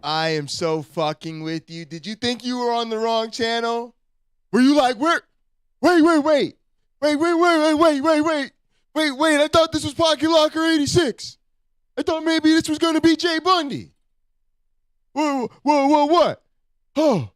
I am so fucking with you. Did you think you were on the wrong channel? Were you like, wait, I thought this was Pocket Locker 86. I thought maybe this was going to be Jay Bundy. Whoa, what? Oh,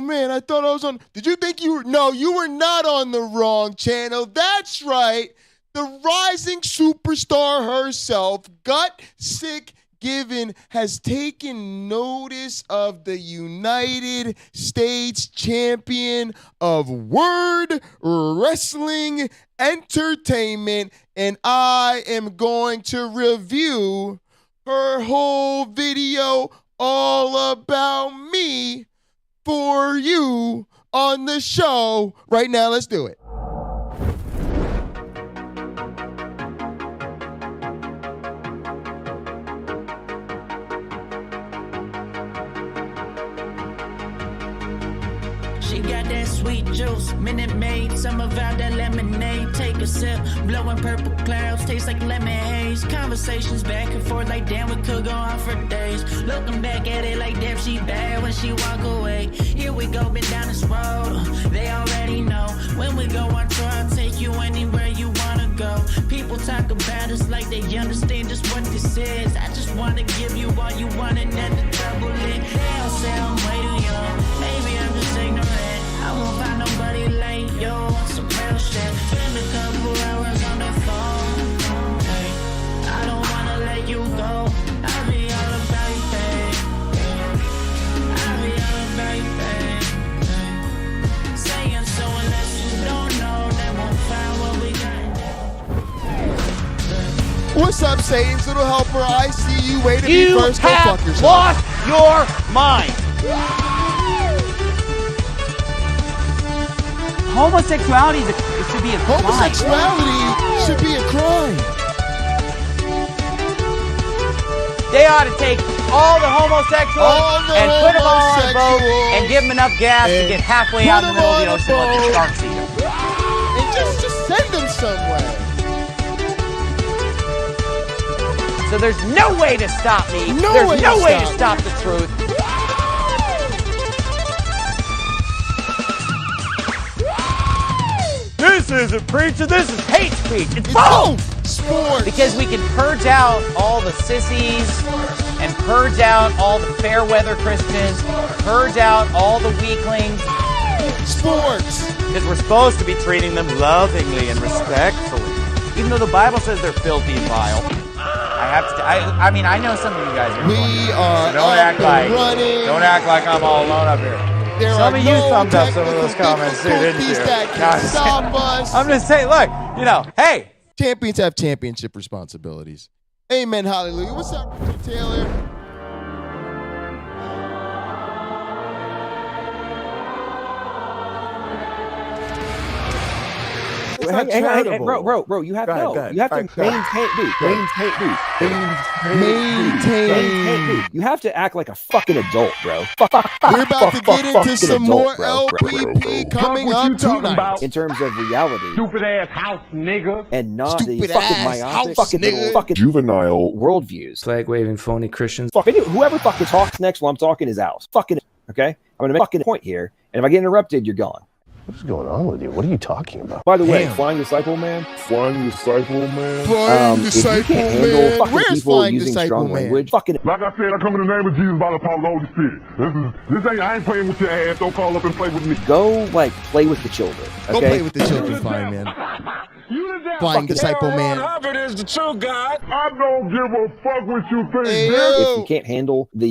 man, I thought I was on. Did you think you were? No, you were not on the wrong channel. That's right. The rising superstar herself, Gutsick Gibbon, has taken notice of the United States champion of word wrestling entertainment, and I am going to review her whole video all about me for you on the show right now. Let's do it. She got that sweet juice, Minute Maid, some of out that lemonade. Take a sip, blowing purple clouds, taste like lemon haze. Conversations back and forth like damn, we could go on for days. Looking back at it like damn, she bad when she walk away. Here we go, been down this road, they already know. When we go on tour, I'll take you anywhere you wanna go. People talk about us like they understand just what this is. I just wanna give you all you want and then the double it. They all say I'm way too young, maybe I'm just ignorant. I won't find nobody like you on some real shit. Spend a couple hours on the phone. Hey, I don't wanna let you go. I'll be all about you, babe. I'll be all about you, babe. Saying so unless you don't know, they won't find what we got. What's up, Satan's little helper? I see you. Way to be first. Go fuck yourself. You have lost your mind. Homosexuality should be a crime. Homosexuality should be a crime. They ought to take all the homosexuals and put them all on a boat and give them enough gas to get halfway out in the middle of the ocean and let the sharks eat them. And just send them somewhere. So there's no way to stop me. There's no way to stop the truth. This isn't preaching, this is hate speech. It's both! Sports. Because we can purge out all the sissies and purge out all the fair weather Christians, purge out all the weaklings. Sports. Because we're supposed to be treating them lovingly and respectfully. Even though the Bible says they're filthy and vile. I mean, I know some of you guys are We are so don't act like I'm all alone up here. Some of you thumbed up some of those comments too, didn't you? I'm just saying, look, hey. Champions have championship responsibilities. Amen, hallelujah. What's up, Richard Taylor? Hey, bro, you have to maintain. You have to act like a fucking adult, bro. We're about to get into some more LPP coming up tonight. In terms of reality. Stupid ass house nigga. And not the fucking myopic, fucking juvenile worldviews. Flag waving phony Christians. Whoever fucking talks next while I'm talking is out. Fucking, okay? I'm gonna make a fucking point here, and if I get interrupted, you're gone. What's going on with you? What are you talking about? By the way, Flying Disciple Man. If you can't handle fucking people using strong language, fucking. Like I said, I come in the name of Jesus by the power of the Holy Spirit. I ain't playing with your ass. Don't call up and play with me. Go, play with the children. Okay? Go play with the children, fine, man. Flying Disciple Man. Hubbard is the true God. I don't give a fuck what you think, If you can't handle the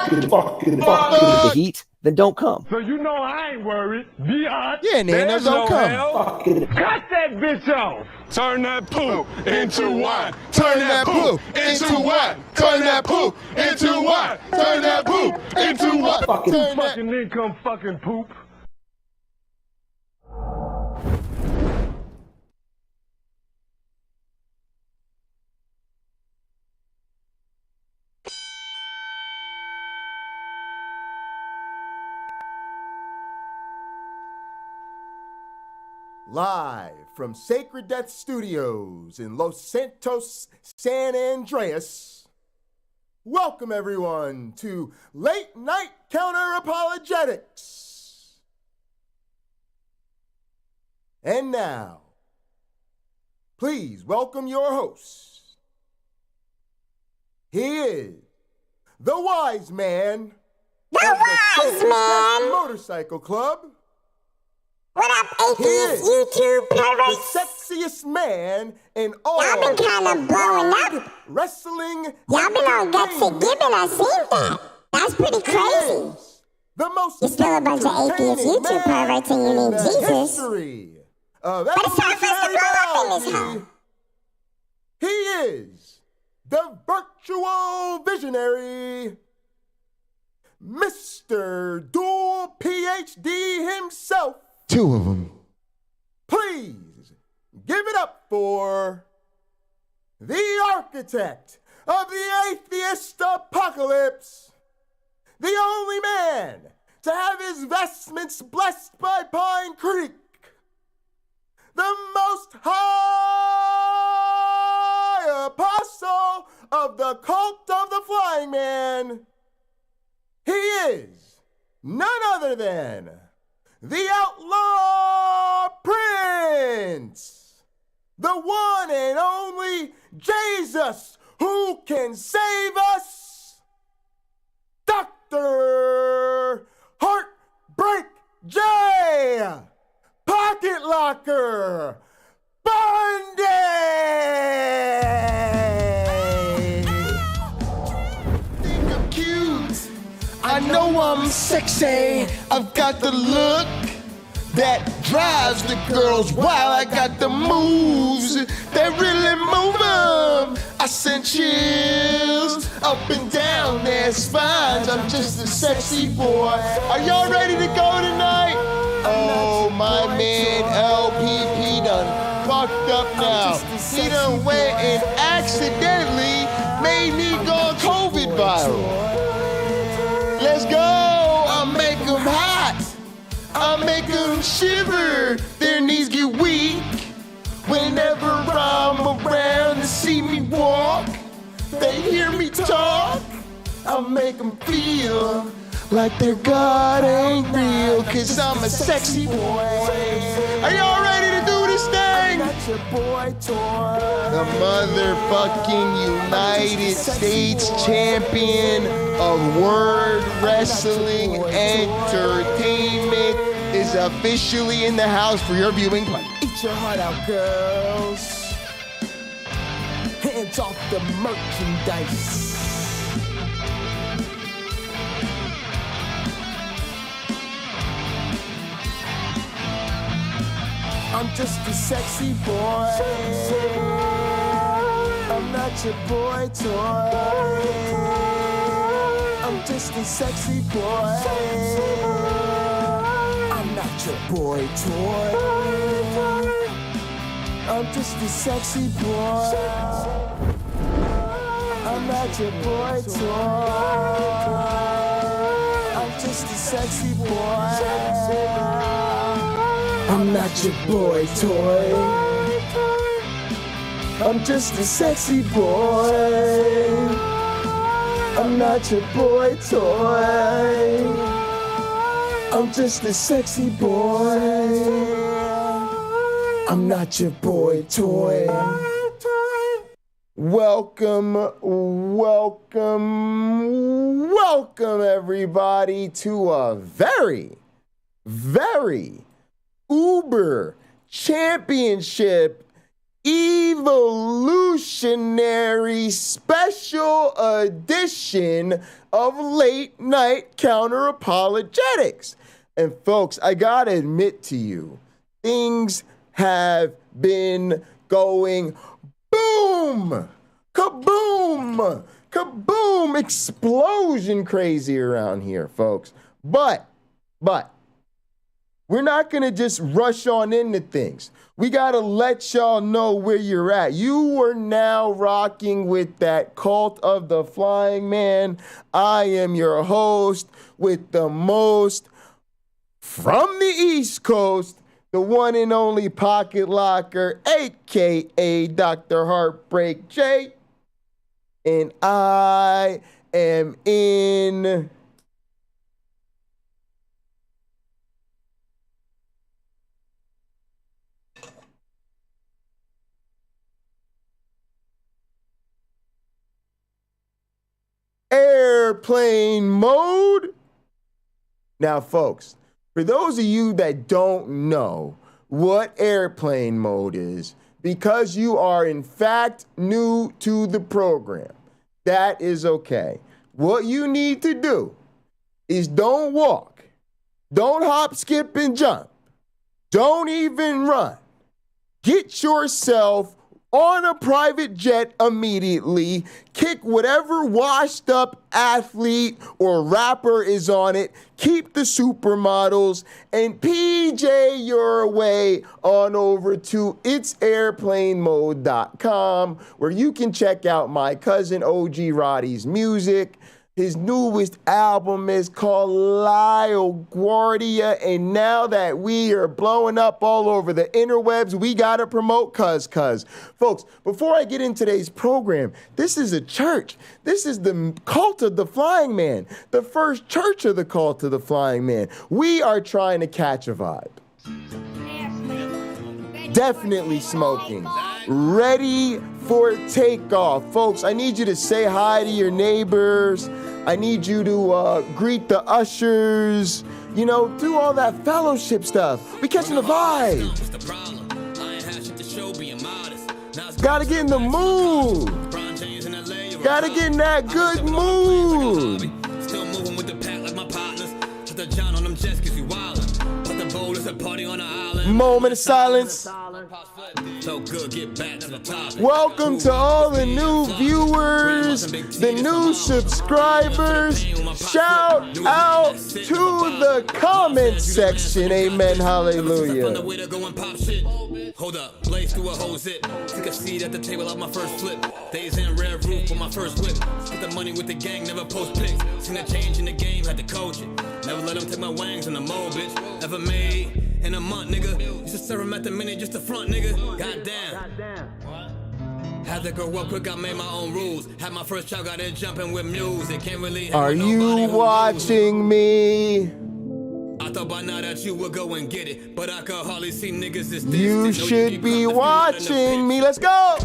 the heat, then don't come. So you know I ain't worried. Beyond. Yeah, Nana, don't come. Cut that bitch off. Turn that poop into what? Turn that poop into what? Turn that poop into what? Turn that poop into what? Fucking income fucking poop. Live from Sacred Death Studios in Los Santos, San Andreas, Welcome, everyone, to Late Night Counter-Apologetics. And now, please welcome your host. He is the wise man of the Motorcycle Club. What up, Atheist YouTube perverts? The sexiest man in all Y'all been kind of blowing up. Wrestling. Y'all been on Gutsick, Gibbon, I seen that. That's pretty crazy. The most You're still a bunch of atheist YouTube perverts and you need Jesus. But it's time for us to blow up in this home. He is the virtual visionary, Mr. Dual PhD himself. Two of them. Please give it up for the architect of the atheist apocalypse, the only man to have his vestments blessed by Pine Creek, the most high apostle of the cult of the Flying Man. He is none other than the Outlaw Prince, the one and only Jesus who can save us, Dr. Heartbreak J. Pocket Locker BUNDY! Think I'm cute. I know I'm sexy. I've got the look that drives the girls wild. I got the moves that really move them. I send chills up and down their spines. I'm just a sexy boy. Are y'all ready to go tonight? Oh, my man LPP done fucked up now. He done went and accidentally made me go COVID viral. Let's go. I'll make them hot. I'll make them shiver. Their knees get weak whenever I'm around to see me walk. They hear me talk. I'll make them feel like their God ain't real, cause I'm a sexy boy. Are y'all ready to do this thing? The motherfucking United States champion of Word Wrestling Entertainment is officially in the house for your viewing pleasure. Eat your heart out, girls. Hands off the merchandise. I'm just a sexy boy. I'm not your boy toy. I'm just a sexy boy. I'm not your boy toy. I'm just a sexy boy. I'm not your boy toy. I'm just a sexy boy. I'm not your boy toy. I'm just a sexy boy. I'm not your boy toy. I'm just a sexy boy. I'm not your boy toy. Welcome everybody to a very Uber Championship Evolutionary Special Edition of Late Night Counter-Apologetics. And folks, I gotta admit to you, things have been going boom, kaboom, kaboom, explosion crazy around here, folks. But we're not going to just rush on into things. We got to let y'all know where you're at. You are now rocking with that cult of the Flying Man. I am your host with the most from the East Coast, the one and only Pocket Locker, a.k.a. Dr. Heartbreak J. And I am in airplane mode. Now, folks, for those of you that don't know what airplane mode is, because you are in fact new to the program, that is okay. What you need to do is don't walk, don't hop, skip, and jump, don't even run. Get yourself on a private jet immediately, kick whatever washed up athlete or rapper is on it, keep the supermodels, and PJ your way on over to itsairplanemode.com, where you can check out my cousin OG Roddy's music. His newest album is called LaGuardia, and now that we are blowing up all over the interwebs, we gotta promote cuz. Folks, before I get into today's program, this is a church. This is the Cult of the Flying Man, the first church of the Cult of the Flying Man. We are trying to catch a vibe. Definitely smoking. Ready for takeoff. Folks, I need you to say hi to your neighbors. I need you to greet the ushers. You know, do all that fellowship stuff. We catching the vibe. Gotta get in the mood. Gotta get in that good mood. Still moving with the pack like my partners. Put the John on them jets cause you wildin'. But the bowl is a party on the island. Moment of silence. So good, get back to the top. Welcome to all the new viewers, the new subscribers. Shout out to the comment section. Amen. Hallelujah. Hold up, blaze through a whole zip. Took a seat at the table of my first flip. Days in red roof for my first whip. Spent the money with the gang, never post pics. Seen a change in the game, had to coach it. Never let them take my wangs in the mold, bitch. Ever made in a month, nigga. Used to serve him at the minute just to front, nigga. Goddamn. Had to grow up quick, I made my own rules. Had my first child, got it jumping with music. Can't really. Are you watching me? I thought by now that you would go and get it, but I could hardly see niggas as this. You should be watching me. Let's go.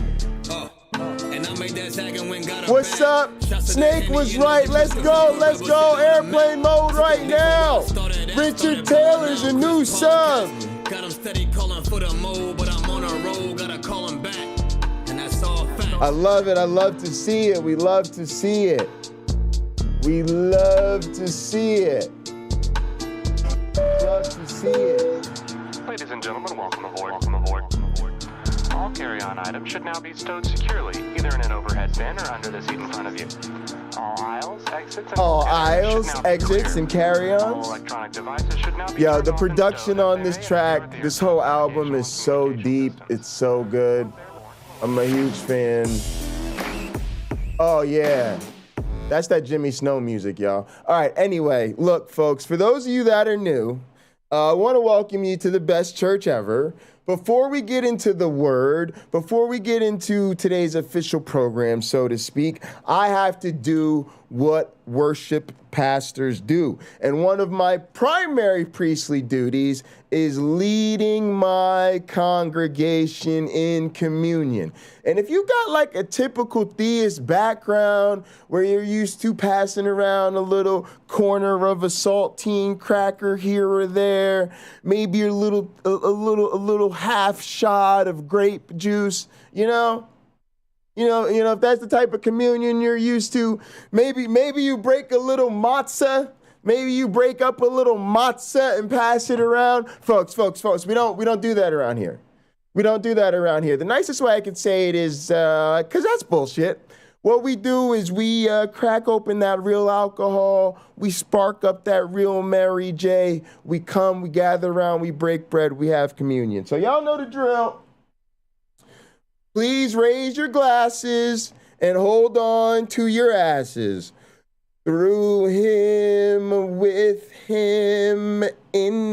And I made that tag and went got a What's bag. up? Snake was right. Let's go. Let's go. Airplane mode right now. Richard Taylor's a new sub. Got him steady calling for the mode, but I'm on a roll. Gotta call him back. And that's all fact. I love it. I love to see it. We love to see it. We love to see it. Love to see it. Ladies and gentlemen, welcome aboard. Welcome aboard. All carry-on items should now be stowed securely, either in an overhead bin or under the seat in front of you. All aisles, exits, and carry-ons. All electronic devices should now be. Yo, the production on this track, this whole album is so deep. It's so good. I'm a huge fan. Oh yeah. That's that Jimmy Snow music, y'all. All right, anyway, look, folks, for those of you that are new, I want to welcome you to the best church ever. Before we get into the word, before we get into today's official program, so to speak, I have to do what worship pastors do. And one of my primary priestly duties is leading my congregation in communion. And if you got like a typical theist background where you're used to passing around a little corner of a saltine cracker here or there, maybe a little half shot of grape juice, you know, if that's the type of communion you're used to, maybe you break a little matzah. Maybe you break up a little matzah and pass it around. Folks, we don't do that around here. We don't do that around here. The nicest way I could say it is, because that's bullshit. What we do is we crack open that real alcohol. We spark up that real Mary J. We come, we gather around, we break bread, we have communion. So y'all know the drill. Please raise your glasses and hold on to your asses. Through him, with him, in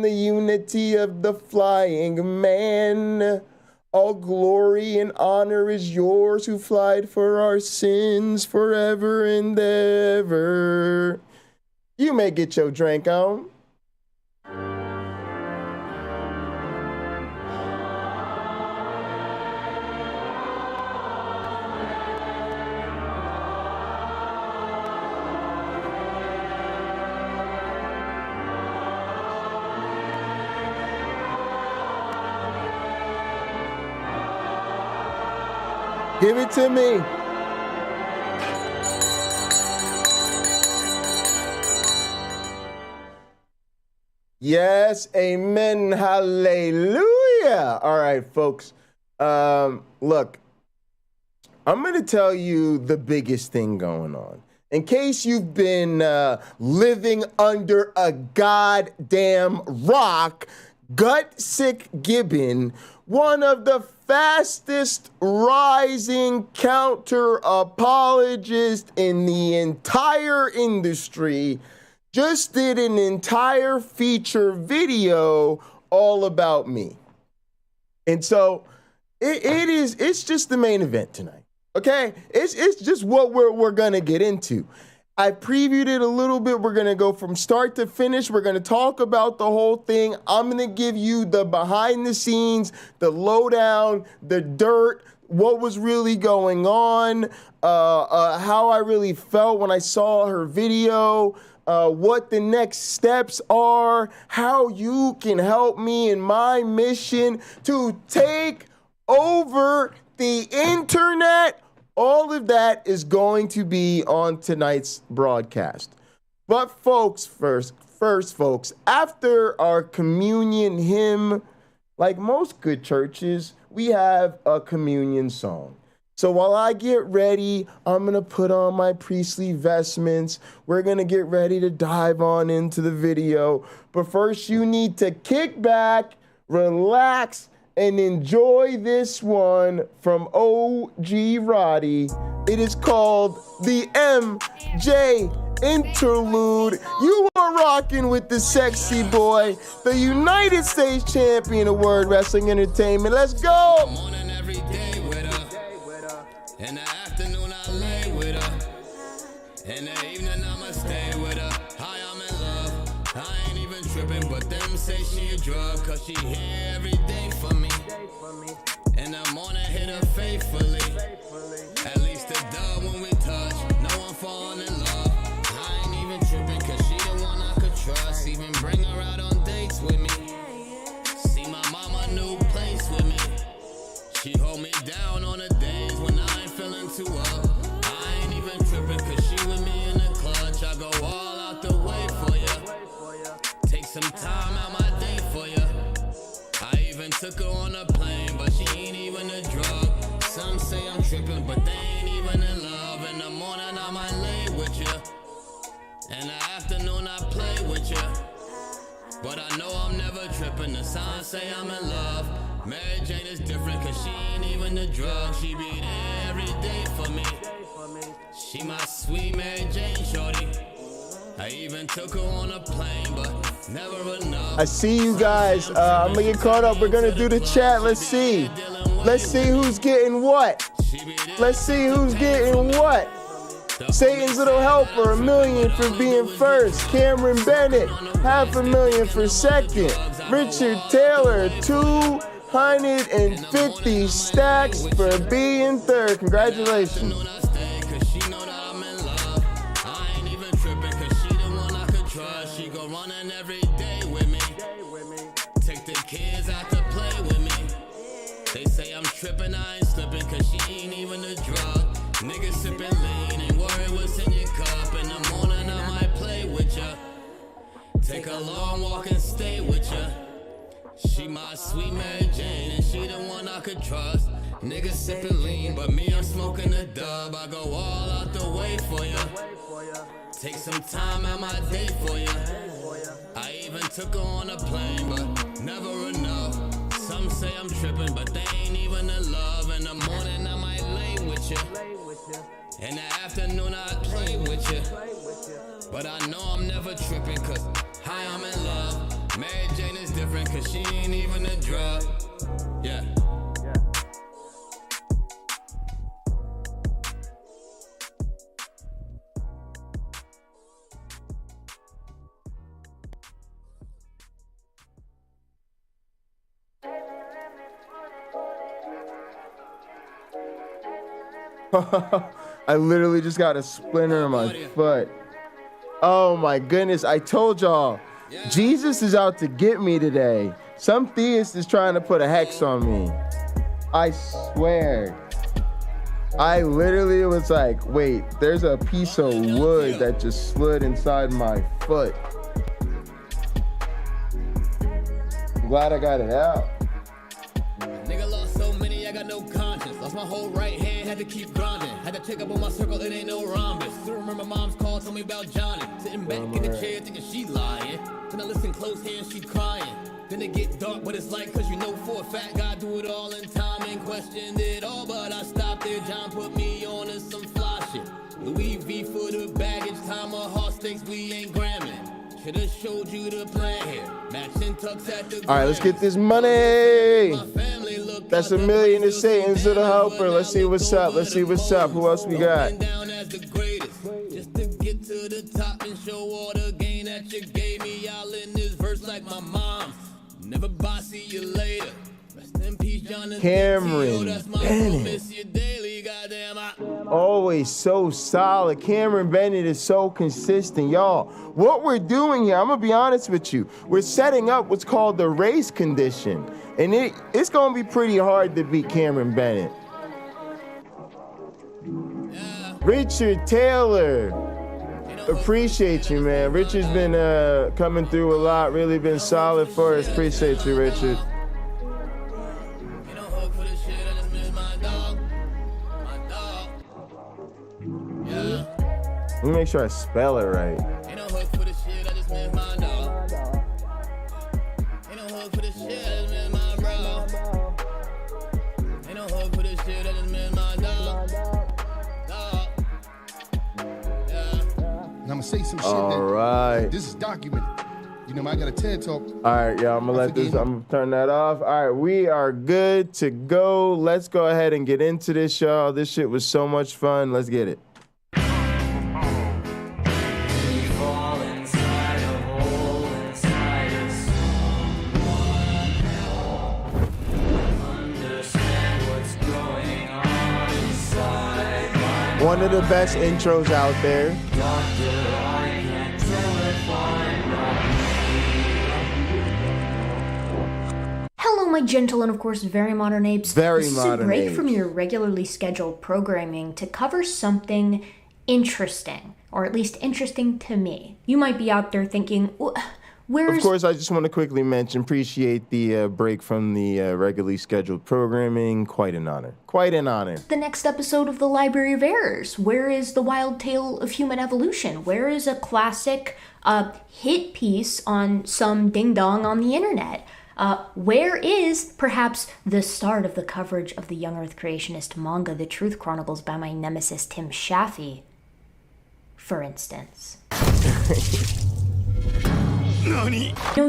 the unity of the flying man. All glory and honor is yours who flied for our sins forever and ever. You may get your drink on. Give it to me. Yes, amen, hallelujah. All right, folks. Look, I'm going to tell you the biggest thing going on. In case you've been living under a goddamn rock, Gutsick Gibbon, one of the fastest rising counter-apologists in the entire industry, just did an entire feature video all about me. And so it's just the main event tonight. Okay? It's just what we're gonna get into. I previewed it a little bit. We're gonna go from start to finish. We're gonna talk about the whole thing. I'm gonna give you the behind the scenes, the lowdown, the dirt, what was really going on, how I really felt when I saw her video, what the next steps are, how you can help me in my mission to take over the internet. All of that is going to be on tonight's broadcast. But folks, first, folks, after our communion hymn, like most good churches, we have a communion song. So while I get ready, I'm going to put on my priestly vestments. We're going to get ready to dive on into the video. But first, you need to kick back, relax, and enjoy this one from OG Roddy. It is called the MJ Interlude. You are rocking with the sexy boy, the United States champion of Word Wrestling Entertainment. Let's go! Morning every day with her. In the afternoon I lay with her. In the evening I'ma stay with her. Hi, I'm in love. I ain't even tripping, but them say she a drug, cause she here every day for me. In the morning hit her faithfully. At least a dub when we touch. No one falling in love. I ain't even tripping, cause she the one I could trust. Even bring her out on dates with me. See my mama new place with me. She hold me down on the days when I ain't feeling too up. I ain't even tripping, cause she with me in the clutch. I go all out the way for ya. Take some time out my day for ya. I even took her on a plane, but she ain't even a drug. Some say I'm tripping, but they ain't even in love. In the morning I might lay with ya. In the afternoon I play with ya. But I know I'm never tripping. The signs say I'm in love. Mary Jane is different, cause she ain't even a drug. She be there every day for me. She my sweet Mary Jane shorty. I even took her on a plane, but never enough. I see you guys. I'm gonna get caught up. We're gonna do the chat. Let's see. Let's see who's getting what. Let's see who's getting what. Satan's Little Helper, $1 million for being first. Cameron Bennett, $500,000 for second. Richard Taylor, 250 stacks for being third. Congratulations. Trippin', I ain't slippin', cause she ain't even a drug. Niggas sippin' lean, ain't worried what's in your cup. In the morning I might play with ya. Take a long walk and stay with ya. She my sweet Mary Jane, and she the one I could trust. Niggas sippin' lean, but me I'm smoking a dub. I go all out the way for ya. Take some time out my day for ya. I even took her on a plane, but never enough. Some say I'm tripping, but they ain't even in love. In the morning I might lay with you. In the afternoon I play with you. But I know I'm never tripping, cause hi, I'm in love. Mary Jane is different, cause she ain't even a drug. Yeah. I literally just got a splinter in my foot. Oh my goodness, I told y'all, Jesus is out to get me today. Some theist is trying to put a hex on me. I swear. I literally was like, wait, there's a piece of wood that just slid inside my foot. I'm glad I got it out. Nigga lost so many, I got no conscience. Lost my whole right hand, had to keep grinding. Had to check up on my circle, it ain't no rhombus. Still remember mom's call, told me about Johnny. Sitting back in the chair, thinking she lying. Then I listen close here and she crying. Then it get dark, but it's like, cause you know for a fact God do it all in time and questioned it all. But I stopped there, John put me on to some fly shit. Louis V for the baggage, time of heart stakes, we ain't gramming. Should've showed you the plan here. Matching tucks at the all right, let's get this money. That's $1 million to Satan to the helper. Let's see what's up. Let's see what's up. Who else we got? Just to get to the top and show all the gain that you gave me. Y'all in this verse like my mom. Never bye, see you later. Rest in peace, Jonathan. Cameron Bennett. Always so solid. Cameron Bennett is so consistent. Y'all, what we're doing here, I'm going to be honest with you. We're setting up what's called the race condition. And it's going to be pretty hard to beat Cameron Bennett. Richard Taylor. Appreciate you, man. Richard's been coming through a lot, really been solid for us. Appreciate you, Richard. Let me make sure I spell it right. And I'm gonna say some shit. All right. This is documented. You know, I got a TED talk. All right, y'all. I'm gonna turn that off. All right, we are good to go. Let's go ahead and get into this, y'all. This shit was so much fun. Let's get it. One of the best intros out there. Hello, my gentle and of course very modern apes. This is a break from your regularly scheduled programming to cover something interesting, or at least interesting to me. You might be out there thinking, Of course, I just want to quickly mention, appreciate the break from the regularly scheduled programming. Quite an honor. Quite an honor. The next episode of the Library of Errors. Where is the wild tale of human evolution? Where is a classic hit piece on some ding-dong on the internet? Where is, perhaps, the start of the coverage of the young Earth creationist manga, The Truth Chronicles by my nemesis Tim Schaffee, for instance?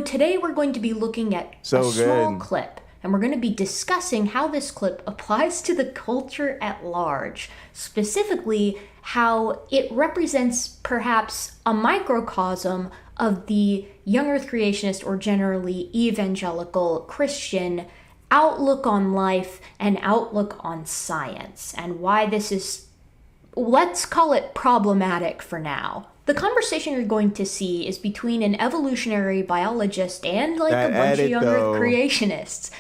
Today we're going to be looking at a small clip, and we're going to be discussing how this clip applies to the culture at large, specifically how it represents perhaps a microcosm of the young Earth creationist or generally evangelical Christian outlook on life and outlook on science, and why this is, let's call it, problematic for now. The conversation you're going to see is between an evolutionary biologist and like a bunch of young Earth creationists.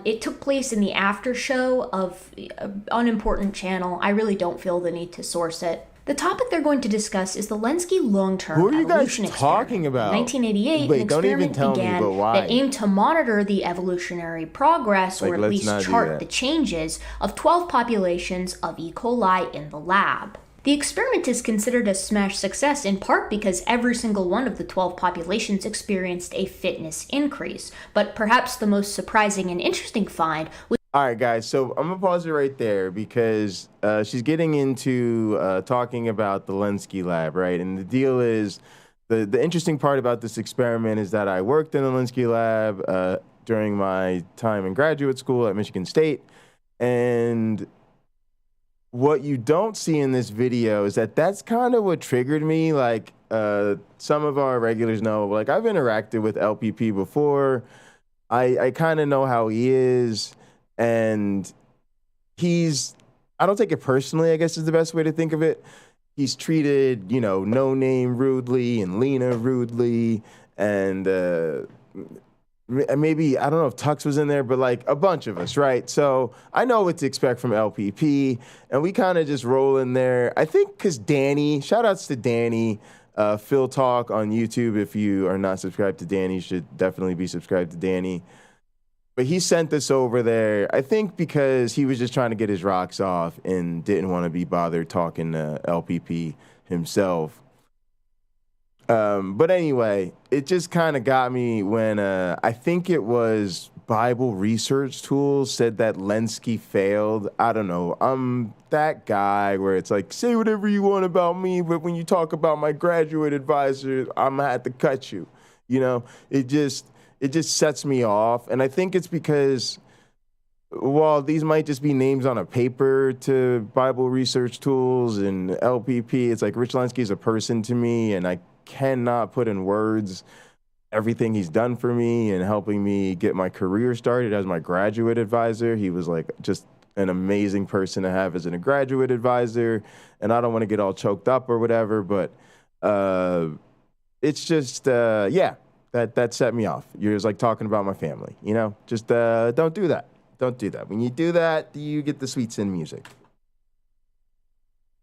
It took place in the after show of an unimportant channel. I really don't feel the need to source it. The topic they're going to discuss is the Lenski long-term evolution experiment. Who are you guys talking about? In 1988, an experiment began that aimed to monitor the evolutionary progress, or at least chart the changes, of 12 populations of E. coli in the lab. The experiment is considered a smash success in part because every single one of the 12 populations experienced a fitness increase. But perhaps the most surprising and interesting find was... All right, guys, so I'm going to pause it right there because she's getting into talking about the Lenski lab, right? And the deal is, the interesting part about this experiment is that I worked in the Lenski lab during my time in graduate school at Michigan State, and what you don't see in this video is that that's kind of what triggered me. Like, some of our regulars know, like, I've interacted with LPP before. I kind of know how he is, and he's I don't take it personally, I guess is the best way to think of it. He's treated, No Name rudely and Lena rudely, and maybe, I don't know if Tux was in there, but like a bunch of us, right? So I know what to expect from LPP, and we kind of just roll in there. I think because Danny, shout outs to Danny, Phil Talk on YouTube. If you are not subscribed to Danny, you should definitely be subscribed to Danny. But he sent this over there, I think because he was just trying to get his rocks off and didn't want to be bothered talking to LPP himself. But anyway, it just kind of got me when I think it was Bible Research Tools said that LNCA failed. I don't know. I'm that guy where it's like, say whatever you want about me, but when you talk about my graduate advisor, I'm going to have to cut you. It just sets me off. And I think it's because, while these might just be names on a paper to Bible Research Tools and LPP, it's like Rich LNCA is a person to me, and I cannot put in words everything he's done for me and helping me get my career started as my graduate advisor. He was like just an amazing person to have as a graduate advisor. And I don't want to get all choked up or whatever, but it's just, that set me off. You're just like talking about my family, just don't do that. Don't do that. When you do that, you get the sweet sin music.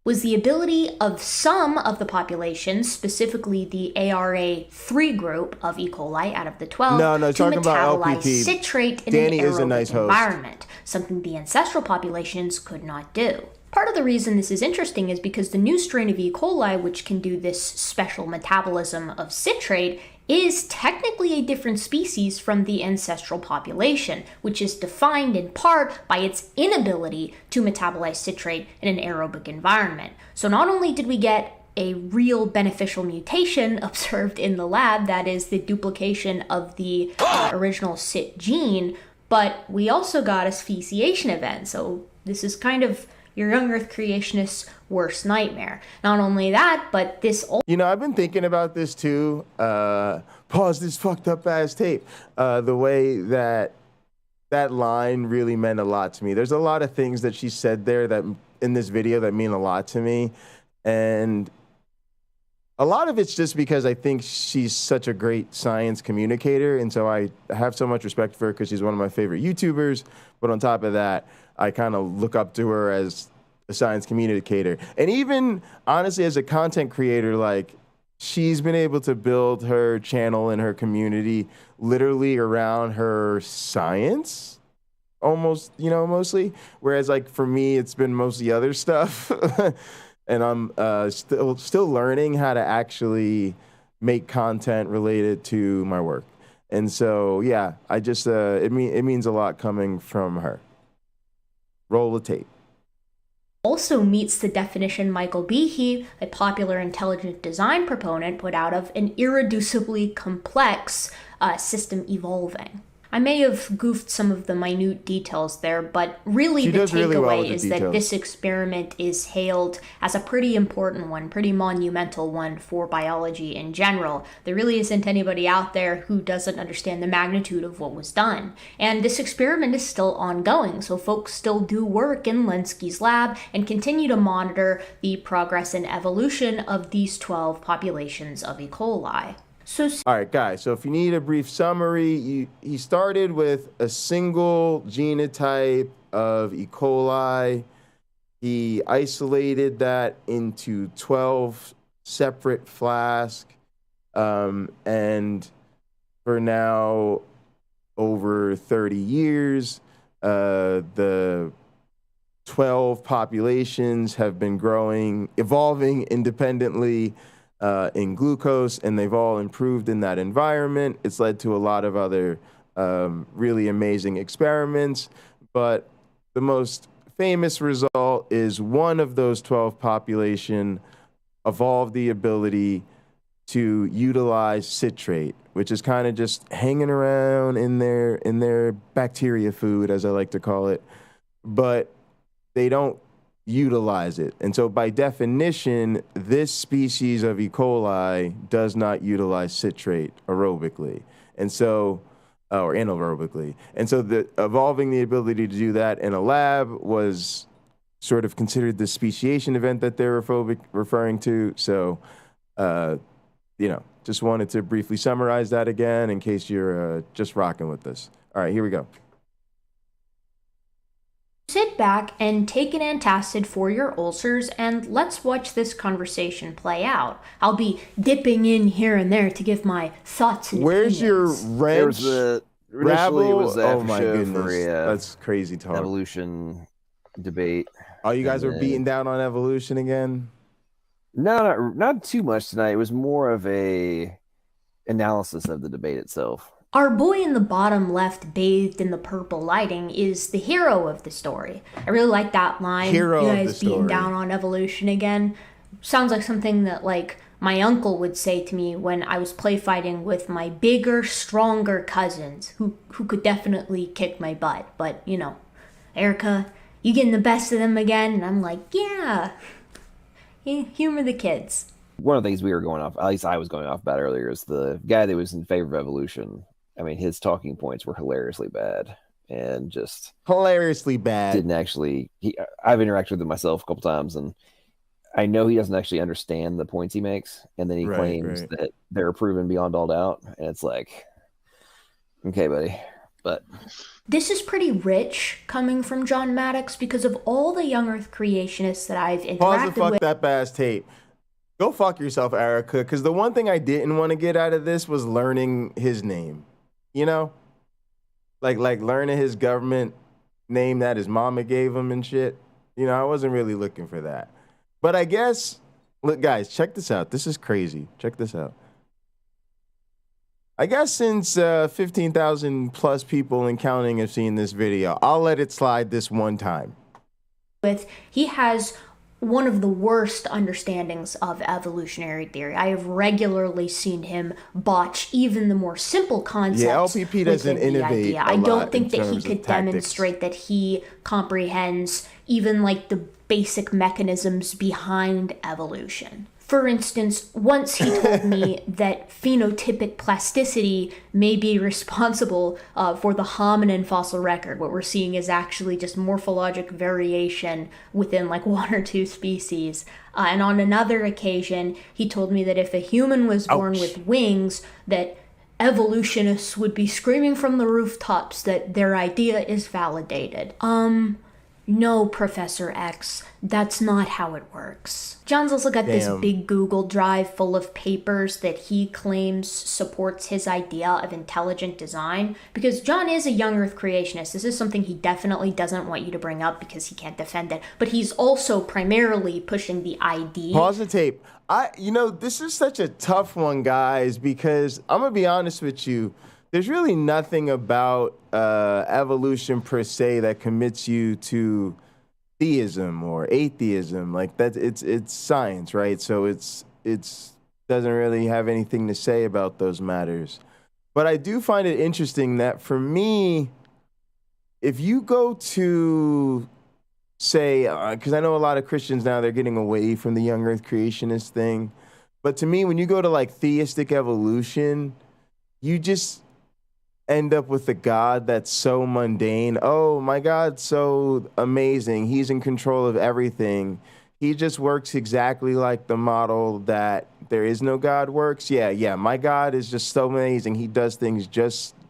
Was the ability of some of the population, specifically the ARA3 group of E. coli out of the 12, to metabolize citrate in an aerobic environment, something the ancestral populations could not do. Part of the reason this is interesting is because the new strain of E. coli, which can do this special metabolism of citrate, is technically a different species from the ancestral population, which is defined in part by its inability to metabolize citrate in an aerobic environment. So not only did we get a real beneficial mutation observed in the lab, that is the duplication of the original CYT gene, but we also got a speciation event. So this is kind of your young Earth creationists' worst nightmare. Not only that, but this... I've been thinking about this too. Pause this fucked up ass tape. The way that line really meant a lot to me. There's a lot of things that she said there that in this video that mean a lot to me. And a lot of it's just because I think she's such a great science communicator. And so I have so much respect for her because she's one of my favorite YouTubers. But on top of that, I kind of look up to her as a science communicator. And even, honestly, as a content creator, like, she's been able to build her channel and her community literally around her science, almost, mostly. Whereas, like, for me, it's been mostly other stuff. And I'm still learning how to actually make content related to my work. And so, yeah, I just, it means a lot coming from her. Roll the tape. Also meets the definition Michael Behe, a popular intelligent design proponent, put out of an irreducibly complex system evolving. I may have goofed some of the minute details there, but really the takeaway is that this experiment is hailed as a pretty important one, pretty monumental one for biology in general. There really isn't anybody out there who doesn't understand the magnitude of what was done. And this experiment is still ongoing, so folks still do work in LNCA's lab and continue to monitor the progress and evolution of these 12 populations of E. coli. All right, guys, so if you need a brief summary, he started with a single genotype of E. coli. He isolated that into 12 separate flasks, and for now, over 30 years, the 12 populations have been evolving independently in glucose, and they've all improved in that environment. It's led to a lot of other really amazing experiments, but the most famous result is one of those 12 population evolved the ability to utilize citrate, which is kind of just hanging around in their bacteria food, as I like to call it, but they don't utilize it. And so by definition, this species of E. coli does not utilize citrate aerobically. And so, or anaerobically. And so evolving the ability to do that in a lab was sort of considered the speciation event that they're referring to. So, just wanted to briefly summarize that again in case you're just rocking with us. All right, here we go. Sit back and take an antacid for your ulcers, and let's watch this conversation play out. I'll be dipping in here and there to give my thoughts and Where's opinions. your wrench? Initially, it was Oh my show goodness, for that's crazy talk. evolution debate. Oh, you guys are beating down on evolution again? No, not too much tonight. It was more of a analysis of the debate itself. Our boy in the bottom left, bathed in the purple lighting, is the hero of the story. I really like that line. Hero you of guys the beating story. down on evolution again. Sounds like something that, like, my uncle would say to me when I was play fighting with my bigger, stronger cousins who could definitely kick my butt. But, Erica, you getting the best of them again? And I'm like, yeah. Humor the kids. One of the things we were going off, at least I was going off about earlier, is the guy that was in favor of evolution. I mean, his talking points were hilariously bad and just hilariously bad. Didn't actually. I've interacted with him myself a couple times, and I know he doesn't actually understand the points he makes, and then he claims that they're proven beyond all doubt, and it's like, okay, buddy, but. This is pretty rich coming from John Maddox because of all the young Earth creationists that I've interacted Pause and fuck with. that bass tape. Go fuck yourself, Erica, because the one thing I didn't want to get out of this was learning his name. Like learning his government name that his mama gave him and shit. I wasn't really looking for that. But I guess, look, guys, check this out. This is crazy. Check this out. I guess since 15,000 plus people and counting have seen this video, I'll let it slide this one time. He has one of the worst understandings of evolutionary theory. I have regularly seen him botch even the more simple concepts. Yeah, LPP doesn't innovate. I don't think that he could demonstrate that he comprehends even like the basic mechanisms behind evolution. For instance, once he told me that phenotypic plasticity may be responsible for the hominin fossil record. What we're seeing is actually just morphologic variation within like one or two species. And on another occasion, he told me that if a human was born with wings, that evolutionists would be screaming from the rooftops that their idea is validated. No, Professor X, that's not how it works. John's also got this big Google Drive full of papers that he claims supports his idea of intelligent design, because John is a young Earth creationist. This is something he definitely doesn't want you to bring up because he can't defend it, but he's also primarily pushing the idea. Pause the tape. This is such a tough one, guys, because I'm going to be honest with you. There's really nothing about evolution per se that commits you to theism or atheism. Like that, it's science, right? So it's doesn't really have anything to say about those matters. But I do find it interesting that for me, if you go to say, because I know a lot of Christians now, they're getting away from the young Earth creationist thing. But to me, when you go to like theistic evolution, you just end up with a God that's so mundane. Oh, my God's so amazing. He's in control of everything. He just works exactly like the model that there is no God works. Yeah. My God is just so amazing. He does things he just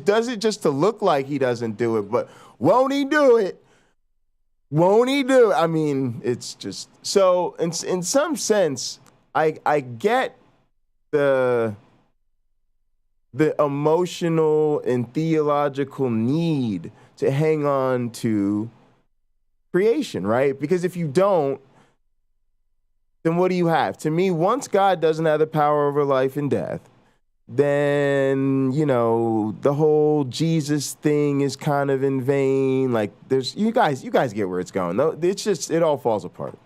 does it just to look like he doesn't do it. But won't he do it? Won't he do it? I mean, it's just so in some sense, I get the emotional and theological need to hang on to creation, right? Because if you don't, then what do you have? To me, once God doesn't have the power over life and death, then, the whole Jesus thing is kind of in vain. Like, you guys get where it's going. It's just, it all falls apart.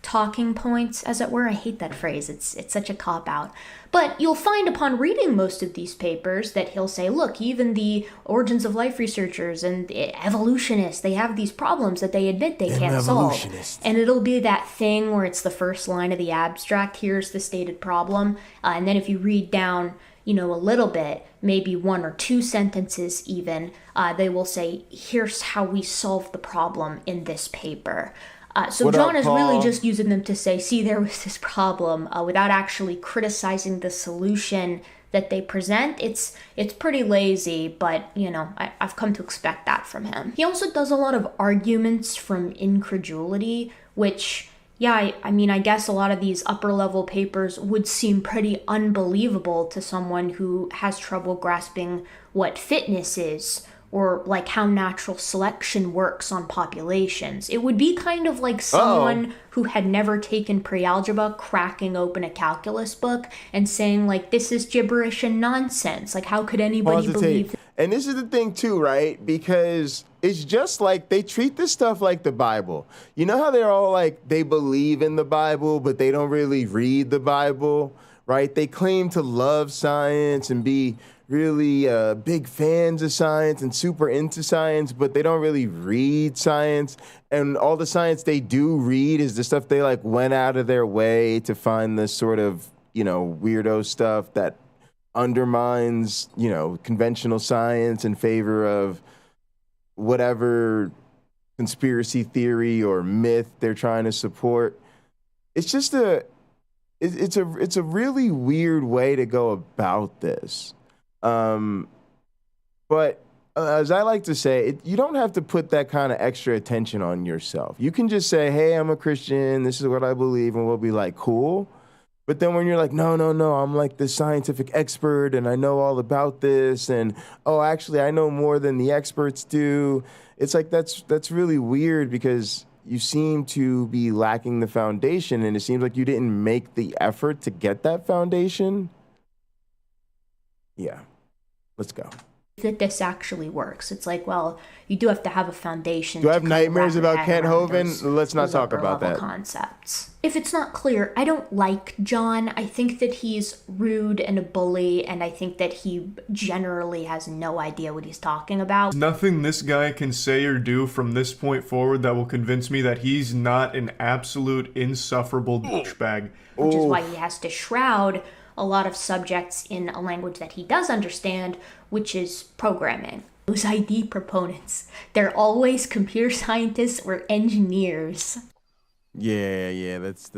Talking points, as it were. I hate that phrase. It's such a cop-out. But you'll find upon reading most of these papers that he'll say, look, even the origins of life researchers and evolutionists, they have these problems that they admit they can't solve. And it'll be that thing where it's the first line of the abstract, here's the stated problem. And then if you read down, a little bit, maybe 1 or 2 sentences even, they will say, here's how we solve the problem in this paper. So John is really just using them to say, see, there was this problem, without actually criticizing the solution that they present. It's pretty lazy, but I've come to expect that from him. He also does a lot of arguments from incredulity, which, I guess a lot of these upper level papers would seem pretty unbelievable to someone who has trouble grasping what fitness is, or like how natural selection works on populations. It would be kind of like someone who had never taken pre-algebra cracking open a calculus book and saying like, this is gibberish and nonsense. Like, how could anybody believe? And this is the thing too, right? Because it's just like they treat this stuff like the Bible. You know how they're all like, they believe in the Bible, but they don't really read the Bible, right? They claim to love science and be really big fans of science and super into science, but they don't really read science. And all the science they do read is the stuff they like went out of their way to find this sort of, weirdo stuff that undermines, conventional science in favor of whatever conspiracy theory or myth they're trying to support. It's just it's a really weird way to go about this. But as I like to say, you don't have to put that kind of extra attention on yourself. You can just say, hey, I'm a Christian, this is what I believe, and we'll be like, cool. But then when you're like, no, I'm like the scientific expert and I know all about this, and actually I know more than the experts do. It's like, that's really weird, because you seem to be lacking the foundation, and it seems like you didn't make the effort to get that foundation. Yeah. Let's go. That this actually works. It's like, well, you do have to have a foundation. Do I have nightmares about Kent Hovind? Let's not talk about that. Concepts. If it's not clear, I don't like John. I think that he's rude and a bully, and I think that he generally has no idea what he's talking about. Nothing this guy can say or do from this point forward that will convince me that he's not an absolute insufferable douchebag. Which is why he has to shroud a lot of subjects in a language that he does understand, which is programming. Those ID proponents, they're always computer scientists or engineers. Yeah, that's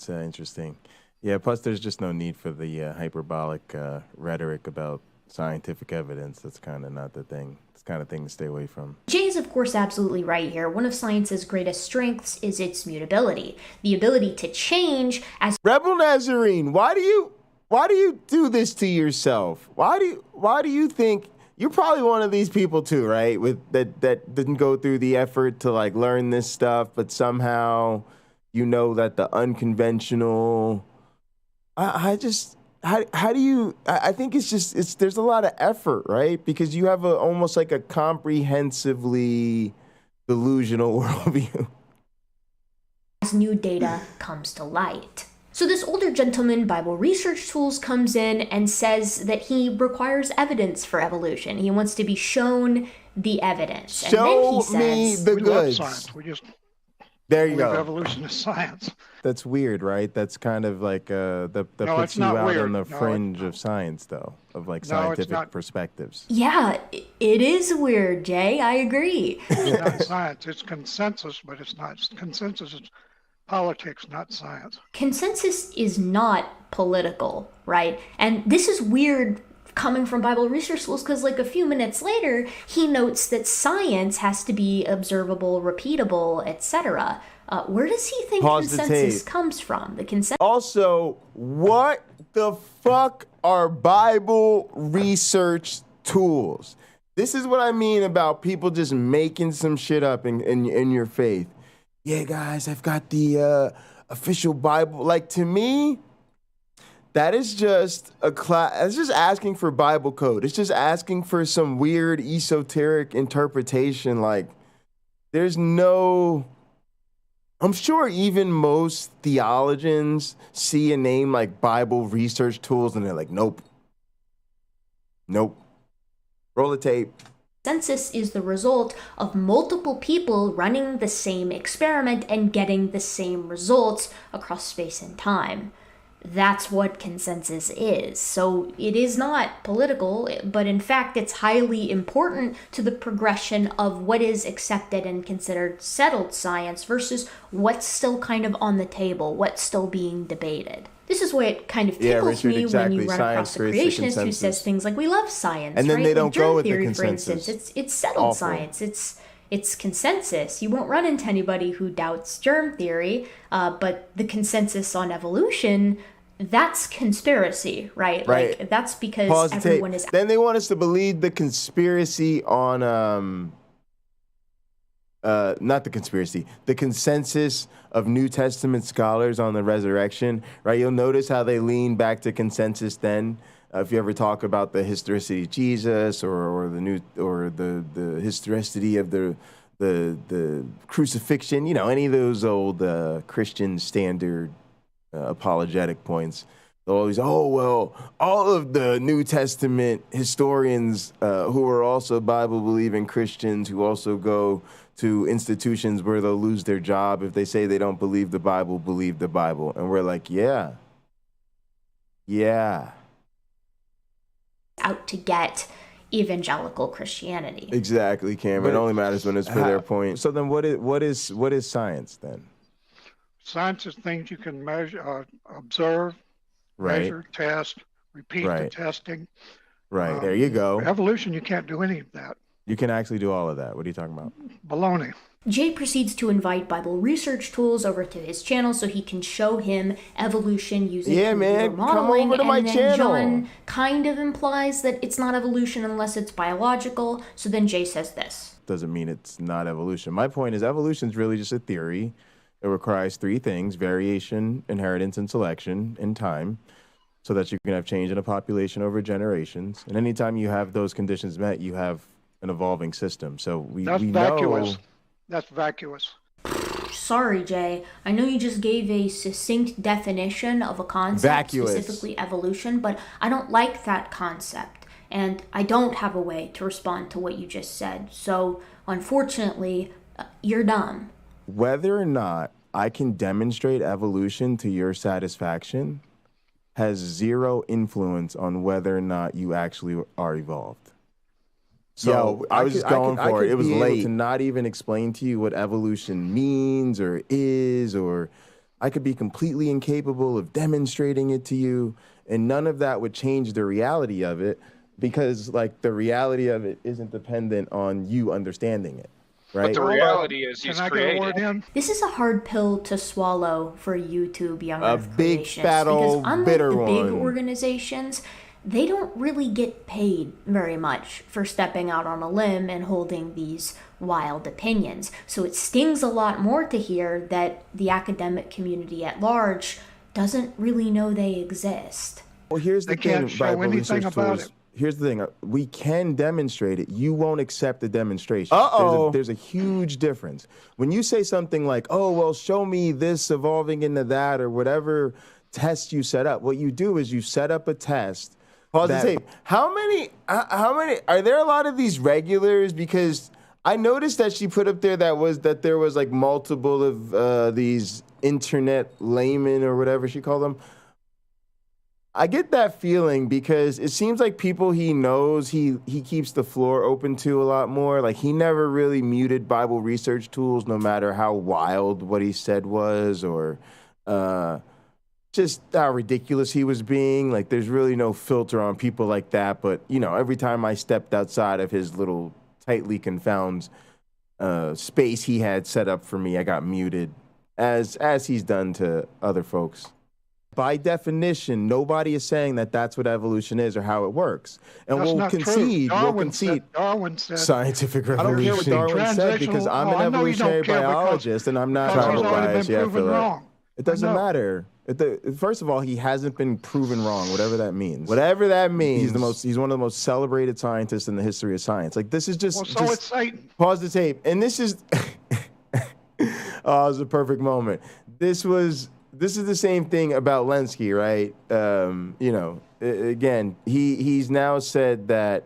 interesting. Yeah, plus there's just no need for the hyperbolic rhetoric about scientific evidence. That's kind of not the thing. It's kind of thing to stay away from. Jay is, of course, absolutely right here. One of science's greatest strengths is its mutability, the ability to change as Rebel Nazarene. Why do you do this to yourself? Why do you think you're probably one of these people too, right? With that didn't go through the effort to like learn this stuff, but somehow that the unconventional. How do you, I think there's a lot of effort, right? Because you have almost like a comprehensively delusional worldview. As new data comes to light. So this older gentleman, Bible Research Tools, comes in and says that he requires evidence for evolution. He wants to be shown the evidence. And then he says, me the goods. Love science. There you go. Evolution is science. That's weird, right? That's kind of like that puts you out on the fringe of science, though, of like scientific perspectives. Yeah, it is weird, Jay. I agree. It's not science. It's consensus, but it's not consensus. It's politics, not science. Consensus is not political, right? And this is weird coming from Bible Research Tools, because like a few minutes later, he notes that science has to be observable, repeatable, etc. Where does he think consensus comes from? The consensus. Also, what the fuck are Bible Research Tools? This is what I mean about people just making some shit up in your faith. Yeah, guys, I've got the official Bible. Like, to me, that is just it's just asking for Bible code. It's just asking for some weird esoteric interpretation. Like, there's no. I'm sure even most theologians see a name like Bible Research Tools and they're like, nope. Roll the tape. Consensus is the result of multiple people running the same experiment and getting the same results across space and time. that's what consensus is. So it is not political, but in fact it's highly important to the progression of what is accepted and considered settled science versus what's still kind of on the table, what's still being debated. This is why it kind of tickles me when you run across a creationist who says things like, we love science, and then right? they don't go with theory, the consensus. for instance, it's settled science. It's consensus. You won't run into anybody who doubts germ theory, but the consensus on evolution, that's conspiracy, right? Right. Like, that's because everyone is... Then they want us to believe the conspiracy on, not the conspiracy, the consensus of New Testament scholars on the resurrection, right? You'll notice how they lean back to consensus then. If you ever talk about the historicity of Jesus or the historicity of the crucifixion, you know, any of those old Christian standard apologetic points, they'll always, oh, well, all of the New Testament historians who are also Bible-believing Christians who also go to institutions where they'll lose their job if they say they don't believe the Bible, believe the Bible. And we're like, yeah. Out to get evangelical Christianity. Exactly, Cam. It only matters when it's for their point. So then what is science then? Science is things you can measure, observe, measure, test, repeat the testing. Right, there you go. Evolution, you can't do any of that. You can actually do all of that. What are you talking about? Baloney. Jay proceeds to invite Bible research tools over to his channel so he can show him evolution using computer modeling. Come over to my channel. John kind of implies that it's not evolution unless it's biological. So then Jay says this. Doesn't mean it's not evolution. My point is evolution is really just a theory. It requires three things: variation, inheritance, and selection in time, so that you can have change in a population over generations. And anytime you have those conditions met, you have an evolving system. So we vacuous. That's vacuous. Sorry, Jay. I know you just gave a succinct definition of a concept, specifically evolution, but I don't like that concept. And I don't have a way to respond to what you just said. So, unfortunately, you're dumb. Whether or not I can demonstrate evolution to your satisfaction has zero influence on whether or not you actually are evolved. So I was just going for it. It was late to not even explain to you what evolution means or is, or I could be completely incapable of demonstrating it to you, and none of that would change the reality of it, because like the reality of it isn't dependent on you understanding it, right? But the reality is he's created. This is a hard pill to swallow for YouTube young Earth creationists. A big fat old bitter one. Because unlike the big organizations, they don't really get paid very much for stepping out on a limb and holding these wild opinions. So it stings a lot more to hear that the academic community at large doesn't really know they exist. Well, here's the thing, Bible research tools. Here's the thing. We can demonstrate it. You won't accept the demonstration. There's a huge difference. When you say something like, oh, well, show me this evolving into that, or whatever test you set up, what you do is you set up a test. Pause the tape. How many, are there a lot of these regulars? Because I noticed that she put up there that there was like multiple of these internet laymen or whatever she called them. I get that feeling because it seems like people he knows, he keeps the floor open to a lot more. Like he never really muted Bible research tools, no matter how wild what he said was, or just how ridiculous he was being. Like there's really no filter on people like that. But, you know, every time I stepped outside of his little tightly confounded space he had set up for me, I got muted, as he's done to other folks. By definition, nobody is saying that that's what evolution is or how it works. And we'll concede, Darwin said scientific revolution. I don't care what Darwin said because I'm an evolutionary biologist and I'm not tribal biased. Yeah, I feel that. It doesn't matter. First of all, he hasn't been proven wrong, whatever that means. Whatever that means. He's one of the most celebrated scientists in the history of science. Like this is just. Well, so it's Satan. Pause the tape. And this is. Oh, it was a perfect moment. This is the same thing about LNCA, right? You know, again, he's now said that